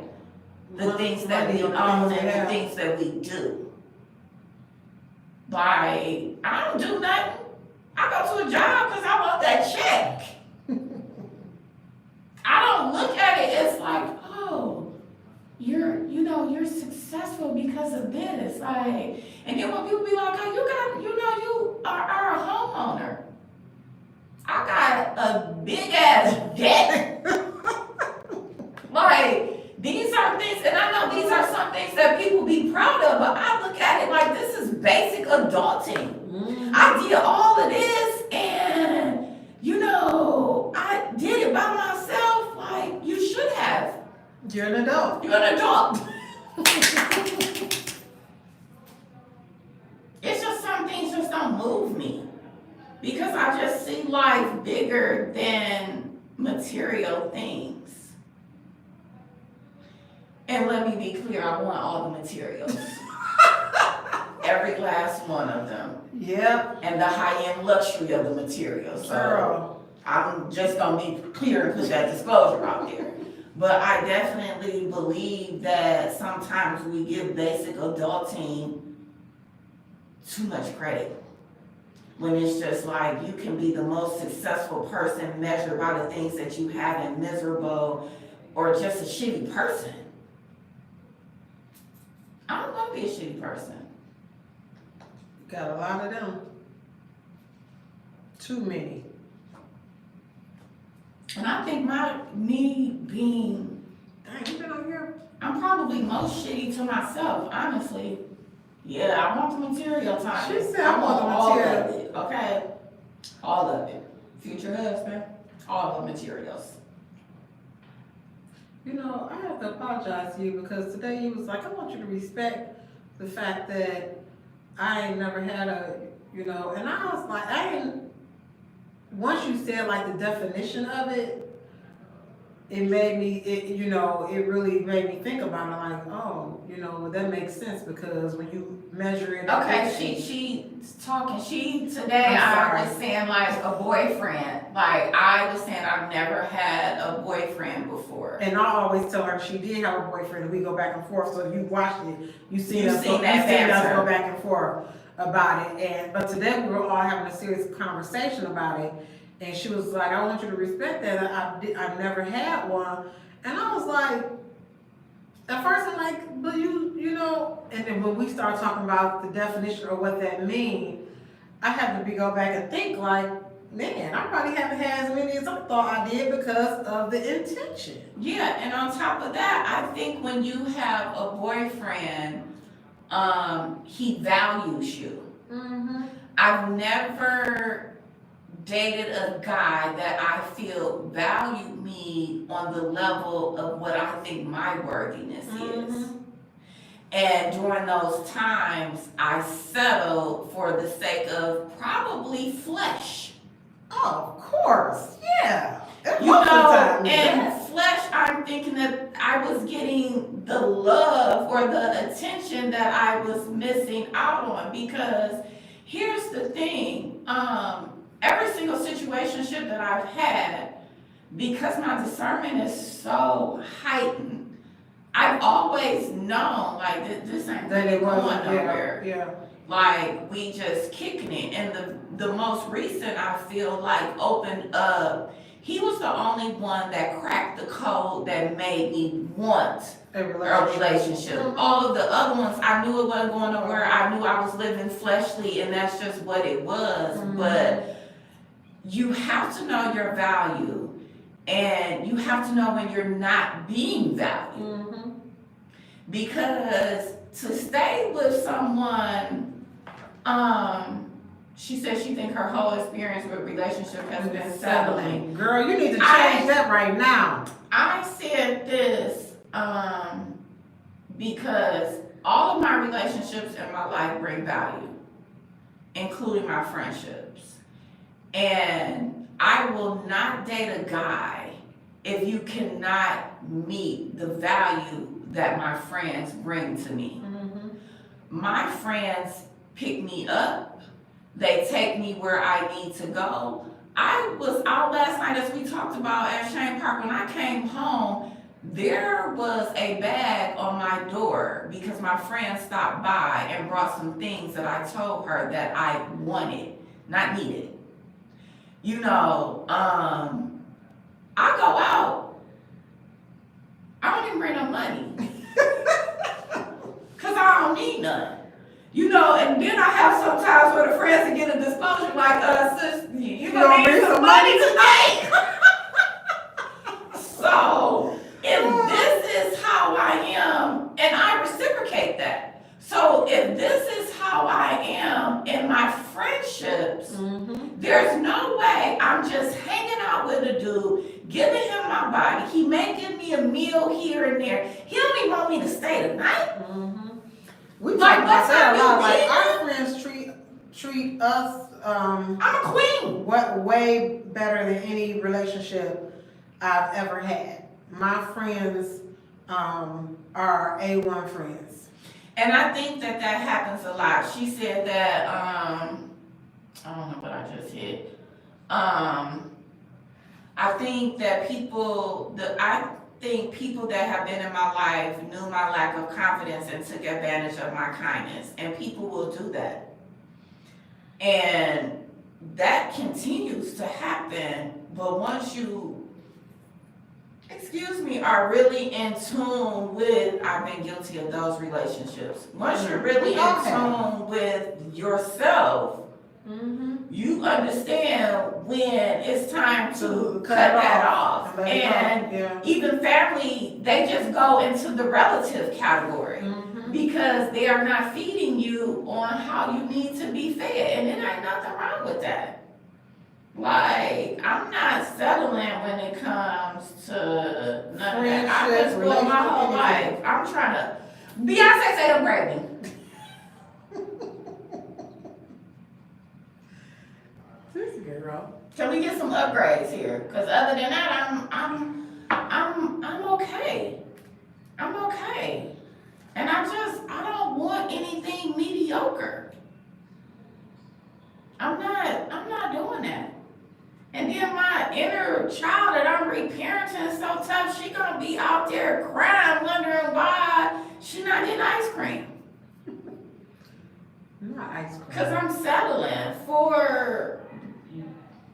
the things that we own and the things that we do. Like, I don't do nothing. I go to a job because I want that check. I don't look at it as like, oh, you're successful because of this. Like, and then when people be like, oh, you are a homeowner. I got a big ass debt. Like, these are things, and I know these are some things that people be proud of, but I look at it like this is basic adulting. Mm-hmm. I did all of this, and I did it by myself. Like, you should have. You're an adult. You're an adult. It's just some things just don't move me. Because I just see life bigger than material things. And let me be clear, I want all the materials. Every last one of them. Yep. And the high-end luxury of the materials. So I'm just gonna be clear and put that disclosure out there. But I definitely believe that sometimes we give basic adulting too much credit. When it's just like, you can be the most successful person measured by the things that you have, and miserable or just a shitty person. I don't want to be a shitty person. Got a lot of them. Too many. And I think me being, dang, you been on here? I'm probably most shitty to myself, honestly. Yeah, I want the material time. She said I want the all material. of it, okay? All of it. Future husband, all the materials. I have to apologize to you because today you was like, I want you to respect the fact that I ain't never had and I was like, once you said like the definition of it, it made me, it really made me think about it, like, oh, that makes sense because when you measure it. Okay, she's talking, today I was saying like a boyfriend, like I was saying I've never had a boyfriend before. And I always tell her she did have a boyfriend and we go back and forth, so if you watched it, you seen us go back and forth about it. But today we were all having a serious conversation about it. And she was like, I want you to respect that. I've never had one. And I was like, at first I'm like, but and then when we start talking about the definition of what that means, I have to go back and think like, man, I probably haven't had as many as I thought I did because of the intention. Yeah, and on top of that, I think when you have a boyfriend, he values you. Mm-hmm. I've never dated a guy that I feel valued me on the level of what I think my worthiness is. And during those times, I settled for the sake of probably flesh. Oh, of course, yeah. And flesh, I'm thinking that I was getting the love or the attention that I was missing out on. Because here's the thing, every single situationship that I've had, because my discernment is so heightened, I've always known, like, this ain't really going nowhere. Yeah. Like, we just kicking it. And the most recent, I feel like, opened up, he was the only one that cracked the code that made me want a relationship. All of the other ones, I knew it wasn't going nowhere. I knew I was living fleshly, and that's just what it was. But you have to know your value, and you have to know when you're not being valued. Because to stay with someone, she said she think her whole experience with relationship has been settling. Girl, you need to change that right now. I said this because all of my relationships in my life bring value, including my friendships. And I will not date a guy if you cannot meet the value that my friends bring to me. My friends pick me up. They take me where I need to go. I was out last night, as we talked about at Shane Park. When I came home, there was a bag on my door because my friend stopped by and brought some things that I told her that I wanted, not needed. You know, I go out, I don't even bring no money. Cause I don't need none. You know, and then I have sometimes where the friends that get a disclosure like, sis, you gonna need some money tonight. So, if this is how I am, and I reciprocate that. So, if this is how I am in my friendships, there's no way I'm just hanging out with a dude, giving him my body. He may give me a meal here and there. He don't even want me to stay the night. We talk about that a lot. Like, our friends treat us I'm a queen. Way better than any relationship I've ever had. My friends are A1 friends. And I think that happens a lot. She said that, I don't know what I just hit. I think that people that have been in my life knew my lack of confidence and took advantage of my kindness. And people will do that. And that continues to happen. But once you, are really in tune with, I've been guilty of those relationships. Once you're really in tune with yourself, you understand when it's time to cut that off. And even family, they just go into the relative category because they are not feeding you on how you need to be fed. And there ain't nothing wrong with that. Like, I'm not settling when it comes to none of that. I just live my whole life. I'm trying to, Beyonce say upgrade me. Can we get some upgrades here? Because other than that, I'm okay. I'm okay. And I don't want anything mediocre. I'm not doing that. And then my inner child that I'm reparenting is so tough, she gonna be out there crying, wondering why she not getting ice cream. Not ice cream. Because I'm settling for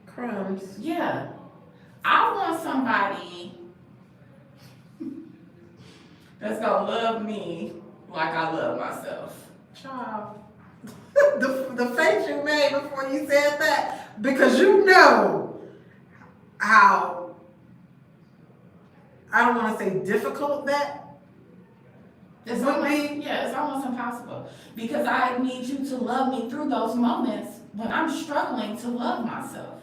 crumbs. Yeah. I want somebody that's gonna love me like I love myself. Child. The face you made before you said that, because you know how, I don't want to say difficult that it's almost impossible. Because I need you to love me through those moments when I'm struggling to love myself.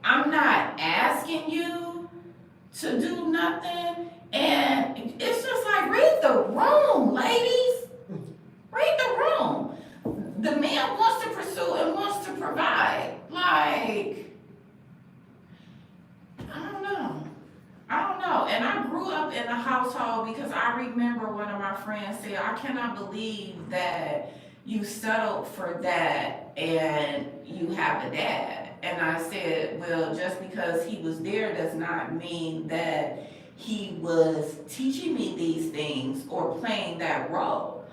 I'm not asking you to do nothing. And it's just like, read the room, ladies. Read the room. The man wants to pursue and wants to provide. Like, I don't friend said, I cannot believe that you settled for that and you have a dad. And I said, well, just because he was there does not mean that he was teaching me these things or playing that role.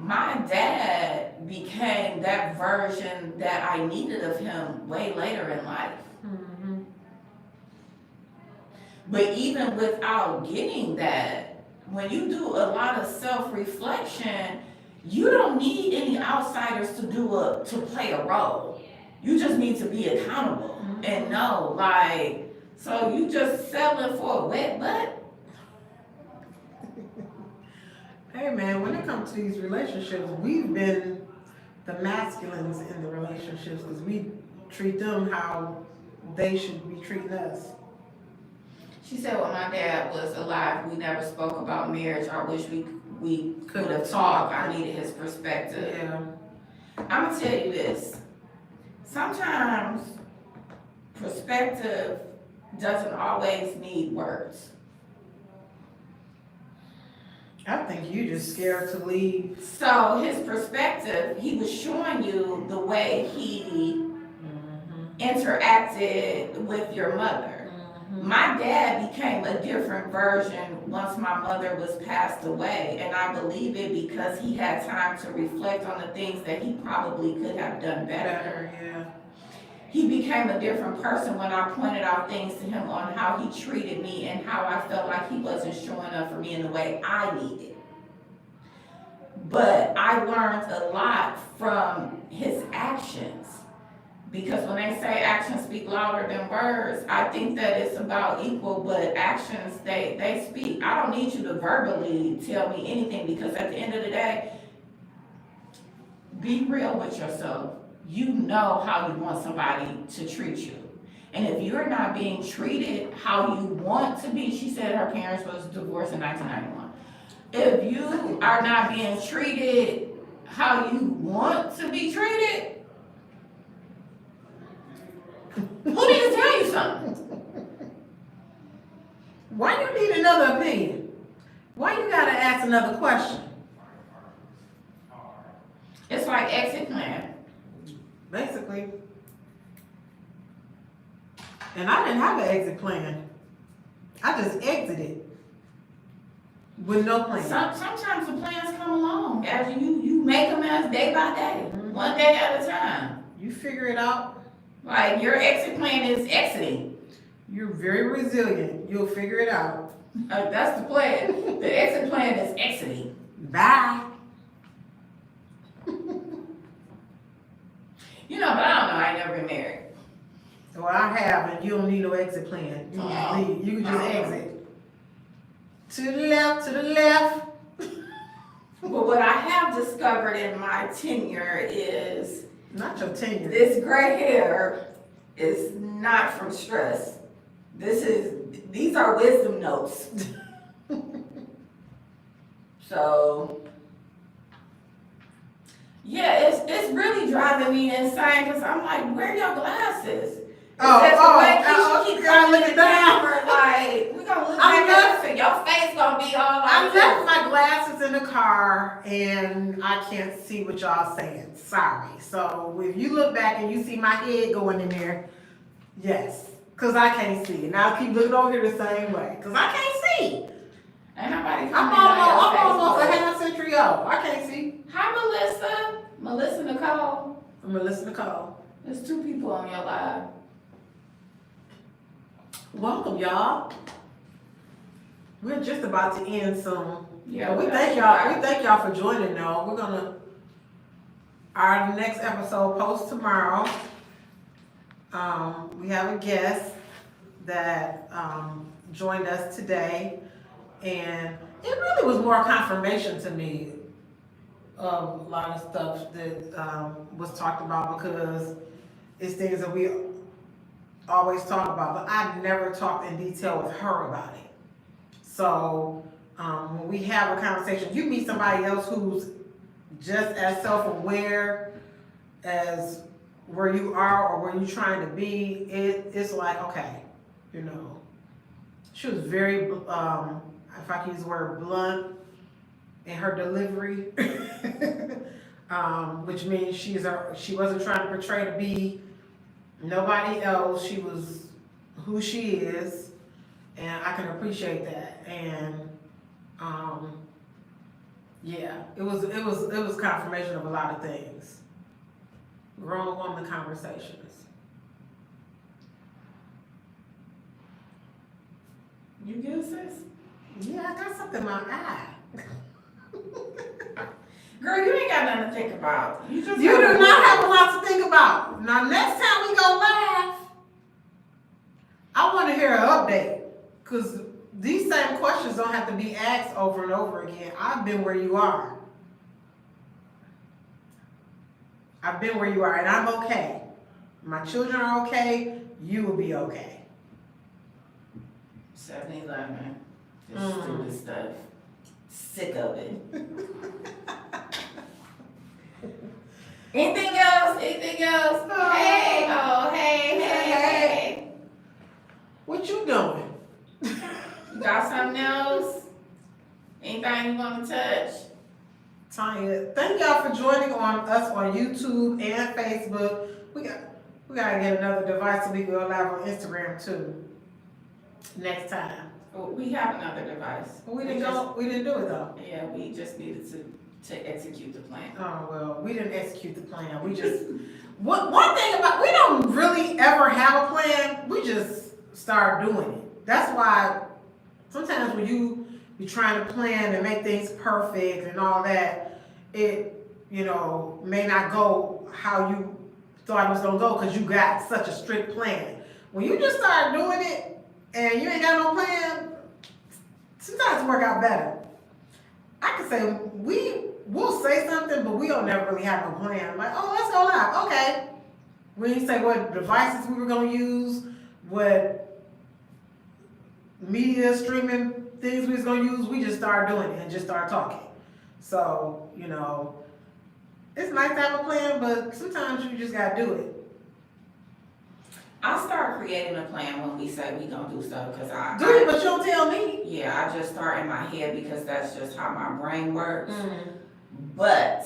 My dad became that version that I needed of him way later in life. Mhm. But even without getting that, when you do a lot of self-reflection, you don't need any outsiders to play a role. You just need to be accountable and know, like, so you just settling for a wet butt? Hey man, when it comes to these relationships, we've been the masculines in the relationships because we treat them how they should be treating us. She said when my dad was alive, we never spoke about marriage. I wish we could have talked. I needed his perspective. Yeah. I'm gonna tell you this. Sometimes perspective doesn't always need words. I think you just scared to leave. So his perspective, he was showing you the way he interacted with your mother. My dad became a different version once my mother was passed away, and I believe it because he had time to reflect on the things that he probably could have done better. Yeah. He became a different person when I pointed out things to him on how he treated me and how I felt like he wasn't showing up for me in the way I needed. But I learned a lot from his actions. Because when they say actions speak louder than words, I think that it's about equal, but actions, they speak. I don't need you to verbally tell me anything because at the end of the day, be real with yourself. You know how you want somebody to treat you. And if you're not being treated how you want to be, she said her parents was divorced in 1991. If you are not being treated how you want to be treated, who needs to tell you something? Why you need another opinion? Why you gotta ask another question? It's like exit plan. Basically. And I didn't have an exit plan. I just exited with no plan. Sometimes the plans come along as you make them as day by day, one day at a time. You figure it out. Like your exit plan is exiting. You're very resilient. You'll figure it out. That's the plan. The exit plan is exiting. Bye. You know, but I don't know. I ain't never been married. Well, I have, and you don't need no exit plan. You can just leave. You can just exit. To the left, to the left. But what I have discovered in my tenure is Not your tenure. this gray hair is not from stress. These are wisdom notes. So, yeah, it's really driving me insane because I'm like, where are your glasses? Keep gotta look at that. camera, like, we're gonna look back at this and your face gonna be all I like left my glasses in the car and I can't see what y'all saying. Sorry. So if you look back and you see my head going in there, yes, because I can't see. And I'll keep looking over here the same way because I can't see. Ain't nobody I'm almost a half century old. I can't see. Hi, Melissa. Melissa Nicole. I'm Melissa Nicole. There's 2 people on your live. Welcome, y'all. We're just about to end soon. Yeah, we thank y'all. We thank y'all for joining. Though we're gonna our next episode post tomorrow. We have a guest that joined us today, and it really was more confirmation to me of a lot of stuff that was talked about because it's things that we always talk about, but I never talked in detail with her about it. So when we have a conversation, you meet somebody else who's just as self-aware as where you are or where you're trying to be, it's like, okay, you know. She was very, if I can use the word, blunt in her delivery, which means she wasn't trying to portray to be nobody else. She was who she is, and I can appreciate that. And yeah, it was confirmation of a lot of things. Grown woman conversations. You good, sis? Yeah, I got something in my eye. Girl, you ain't got nothing to think about. You do not have a lot to think about. Now, next time we go live, I want to hear an update. Because these same questions don't have to be asked over and over again. I've been where you are. And I'm okay. My children are okay. You will be okay. 7-Eleven. This stupid stuff. Sick of it. Anything else? Hey. What you doing? You got something else? Anything you want to touch? Tanya, thank y'all for joining us on YouTube and Facebook. We gotta get another device so we can go live on Instagram too. Next time. We have another device. We didn't do it though. Yeah, we just needed to execute the plan. Oh well, we didn't execute the plan. We just one thing about we don't really ever have a plan. We just start doing it. That's why sometimes when you're trying to plan and make things perfect and all that, it may not go how you thought it was gonna go because you got such a strict plan. When you just start doing it and you ain't got no plan, sometimes it work out better. I can say we'll say something, but we don't never really have no plan. Like, oh, let's go live. Okay. We didn't say what devices we were gonna use, what media streaming things we was gonna use. We just started doing it and just started talking. So, it's nice to have a plan, but sometimes you just gotta do it. I start creating a plan when we say we gonna do stuff because Do it, but you don't tell me. Yeah, I just start in my head because that's just how my brain works. But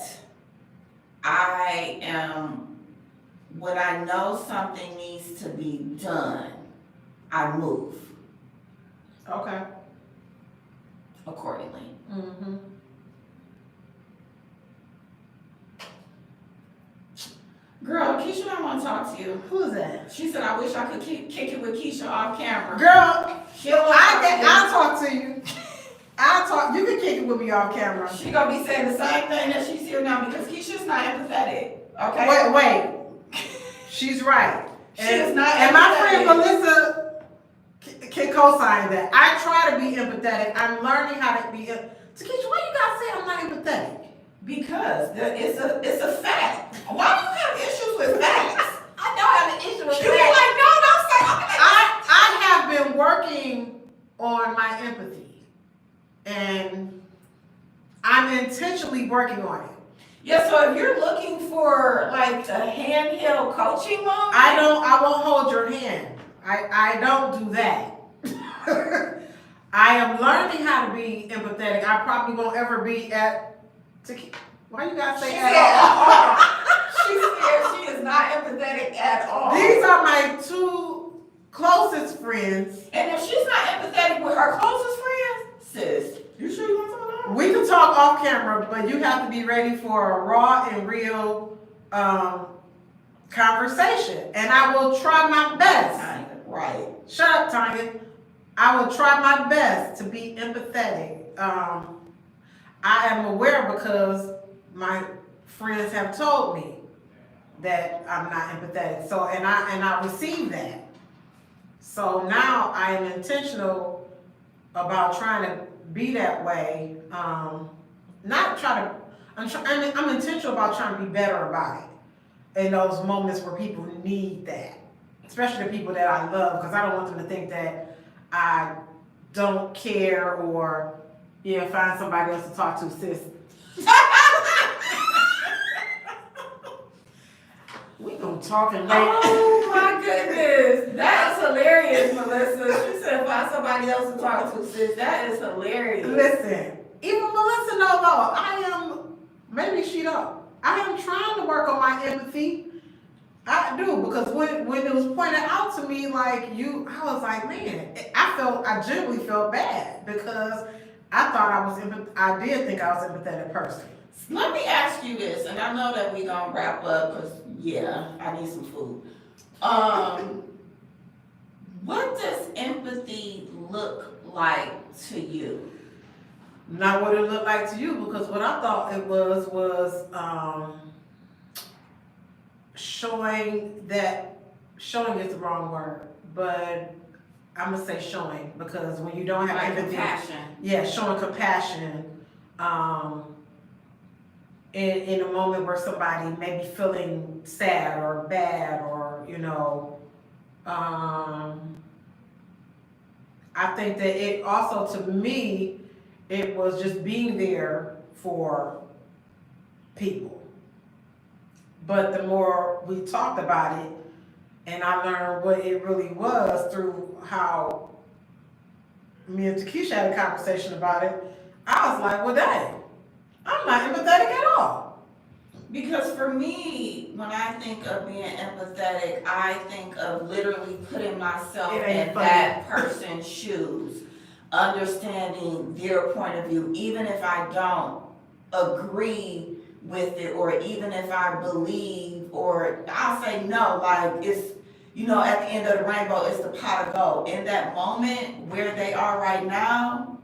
when I know something needs to be done, I move. Okay. Accordingly. Mm-hmm. Girl, Keisha don't want to talk to you. Who's that? She said, I wish I could kick it with Keisha off camera. Girl, I'll talk to you. You can kick it with me off camera. She gonna be saying the same thing that she's here now because Keisha's not empathetic. Okay? Wait. She's right. She is not and empathetic. my friend Melissa can co-sign that. I try to be empathetic. I'm learning how to be. Keisha, why you gotta say I'm not empathetic? Because it's a fact. Why do you have issues with facts? I don't have an issue with You be like, no, don't say I have been working on my empathy, and I'm intentionally working on it. Yeah, so if you're looking for like the handheld coaching moment, I won't hold your hand. I don't do that. I am learning how to be empathetic. I probably won't ever be why you gotta say at all? She said she is not empathetic at all. These are my two closest friends. And if she's not empathetic with her closest friends, sis, you sure you want to talk about it? We can talk off camera, but you have to be ready for a raw and real conversation. And I will try my best. Right. Shut up, Tanya. I will try my best to be empathetic. I am aware because my friends have told me that I'm not empathetic. So and I receive that. So now I am intentional about trying to be that way. I'm intentional about trying to be better about it in those moments where people need that, especially the people that I love, because I don't want them to think that I don't care or find somebody else to talk to, sis. We gonna talk and later. Oh my goodness, that's hilarious, Melissa. She said find somebody else to talk to, sis. That is hilarious. Listen, even Well, listen, no, maybe she don't. I am trying to work on my empathy. I do, because when it was pointed out to me, like I was like, man, I genuinely felt bad because I did think I was an empathetic person. Let me ask you this, and I know that we gonna wrap up, cause yeah, I need some food. What does empathy look like to you? Not what it looked like to you, because what I thought it was showing is the wrong word, but I'm gonna say showing, because when you don't have Like empathy, compassion. yeah, showing compassion, in a moment where somebody may be feeling sad or bad, or I think that it also, to me, it was just being there for people. But the more we talked about it, and I learned what it really was through how me and Takesha had a conversation about it, I was like, well, dang, I'm not empathetic at all. Because for me, when I think of being empathetic, I think of literally putting myself in that person's shoes, understanding their point of view, even if I don't agree with it, or even if I believe, or I'll say no, like it's, at the end of the rainbow, it's the pot of gold. In that moment where they are right now,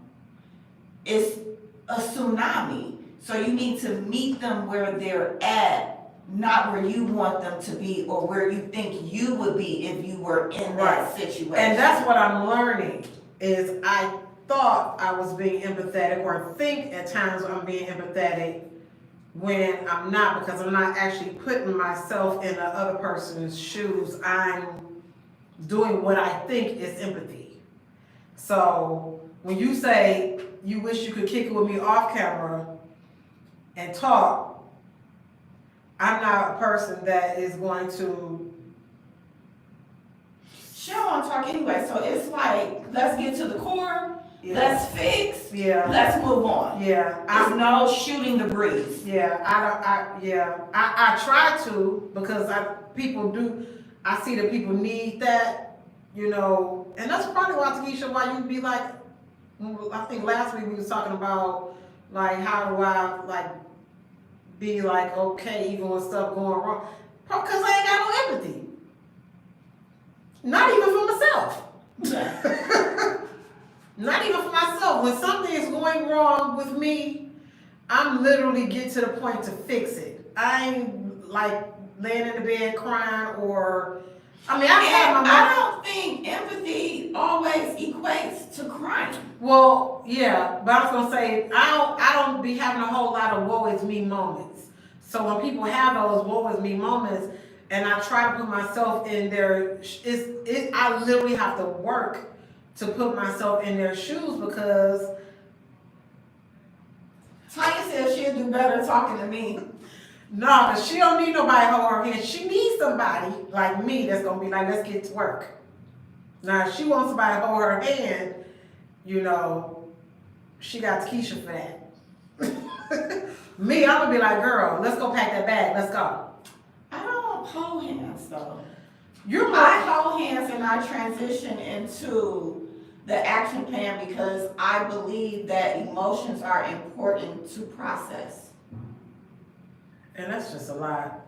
it's a tsunami. So you need to meet them where they're at, not where you want them to be or where you think you would be if you were in that situation. And that's what I'm learning, is I thought I was being empathetic, or think at times I'm being empathetic when I'm not, because I'm not actually putting myself in the other person's shoes. I'm doing what I think is empathy. So when you say you wish you could kick it with me off camera and talk, I'm not a person that is going to. She don't want to talk anyway, so it's like, let's get to the core, let's fix, let's move on. Yeah. There's no shooting the breeze. Yeah, I try to, because I see that people need that, and that's probably why, Takesha, why you'd be like, I think last week we was talking about, like, how do I, like, be like, okay, even when stuff going wrong, because I ain't got no empathy. Not even for myself. Not even for myself. When something is going wrong with me, I'm literally get to the point to fix it. I ain't like laying in the bed crying, or I don't think empathy always equates to crying. Well, yeah, but I was gonna say I don't be having a whole lot of woe is me moments. So when people have those woe is me moments, and I try to put myself in their, I literally have to work to put myself in their shoes, because Tanya says she'll do better talking to me. No, because she don't need nobody to hold her hand. She needs somebody like me that's going to be like, let's get to work. Now, if she wants somebody to hold her hand, she got Takesha for that. Me, I'm going to be like, girl, let's go pack that bag. Let's go. I don't hold hands, though. I hold hands and I transition into the action plan, because I believe that emotions are important to process. And that's just a lot.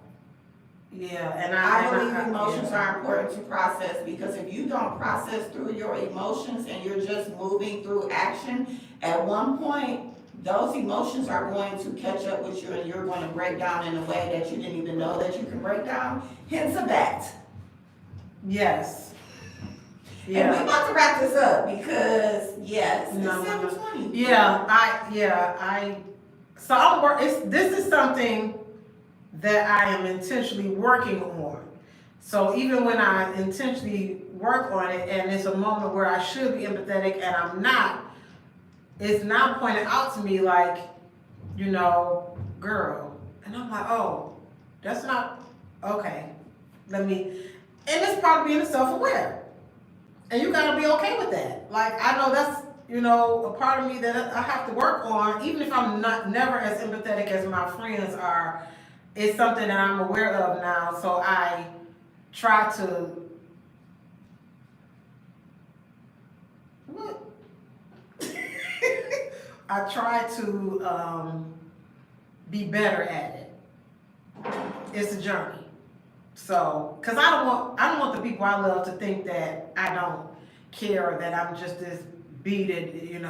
Yeah, and I believe emotions are important to process, because if you don't process through your emotions and you're just moving through action, at one point, those emotions are going to catch up with you and you're going to break down in a way that you didn't even know that you can break down. Hence of that. Yes. Yeah. And we're about to wrap this up, because yes, it's 7:20. This is something that I am intentionally working on. So even when I intentionally work on it, and it's a moment where I should be empathetic and I'm not, it's now pointed out to me like, girl. And I'm like, oh, that's not, okay. And it's part of being self-aware. And you gotta be okay with that. Like, I know that's, a part of me that I have to work on, even if I'm not never as empathetic as my friends are. It's something that I'm aware of now, so I try to. What? I try to be better at it. It's a journey. So, cause I don't want the people I love to think that I don't care, or that I'm just this beaded,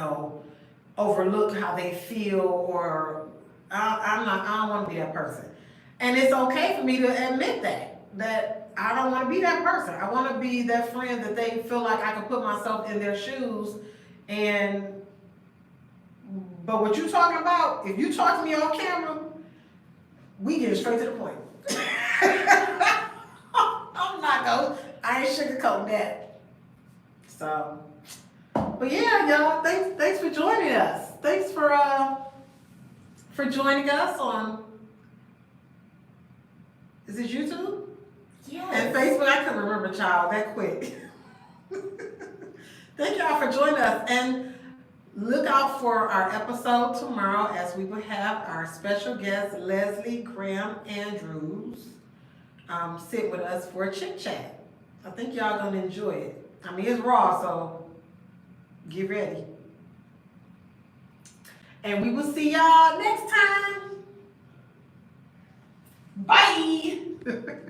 overlook how they feel, or I don't want to be that person. And it's okay for me to admit that I don't want to be that person. I want to be that friend that they feel like I can put myself in their shoes. And but what you talking about? If you talk to me on camera, we get straight to the point. I'm not going. I ain't sugarcoating that. So, but yeah, y'all. Thanks for joining us. Thanks for joining us on. Is it YouTube? Yes. And Facebook? I couldn't remember, child, that quick. Thank y'all for joining us, and look out for our episode tomorrow, as we will have our special guest Leslie Graham Andrews sit with us for a chit chat. I think y'all gonna enjoy it. I mean, it's raw, so get ready. And we will see y'all next time. Bye.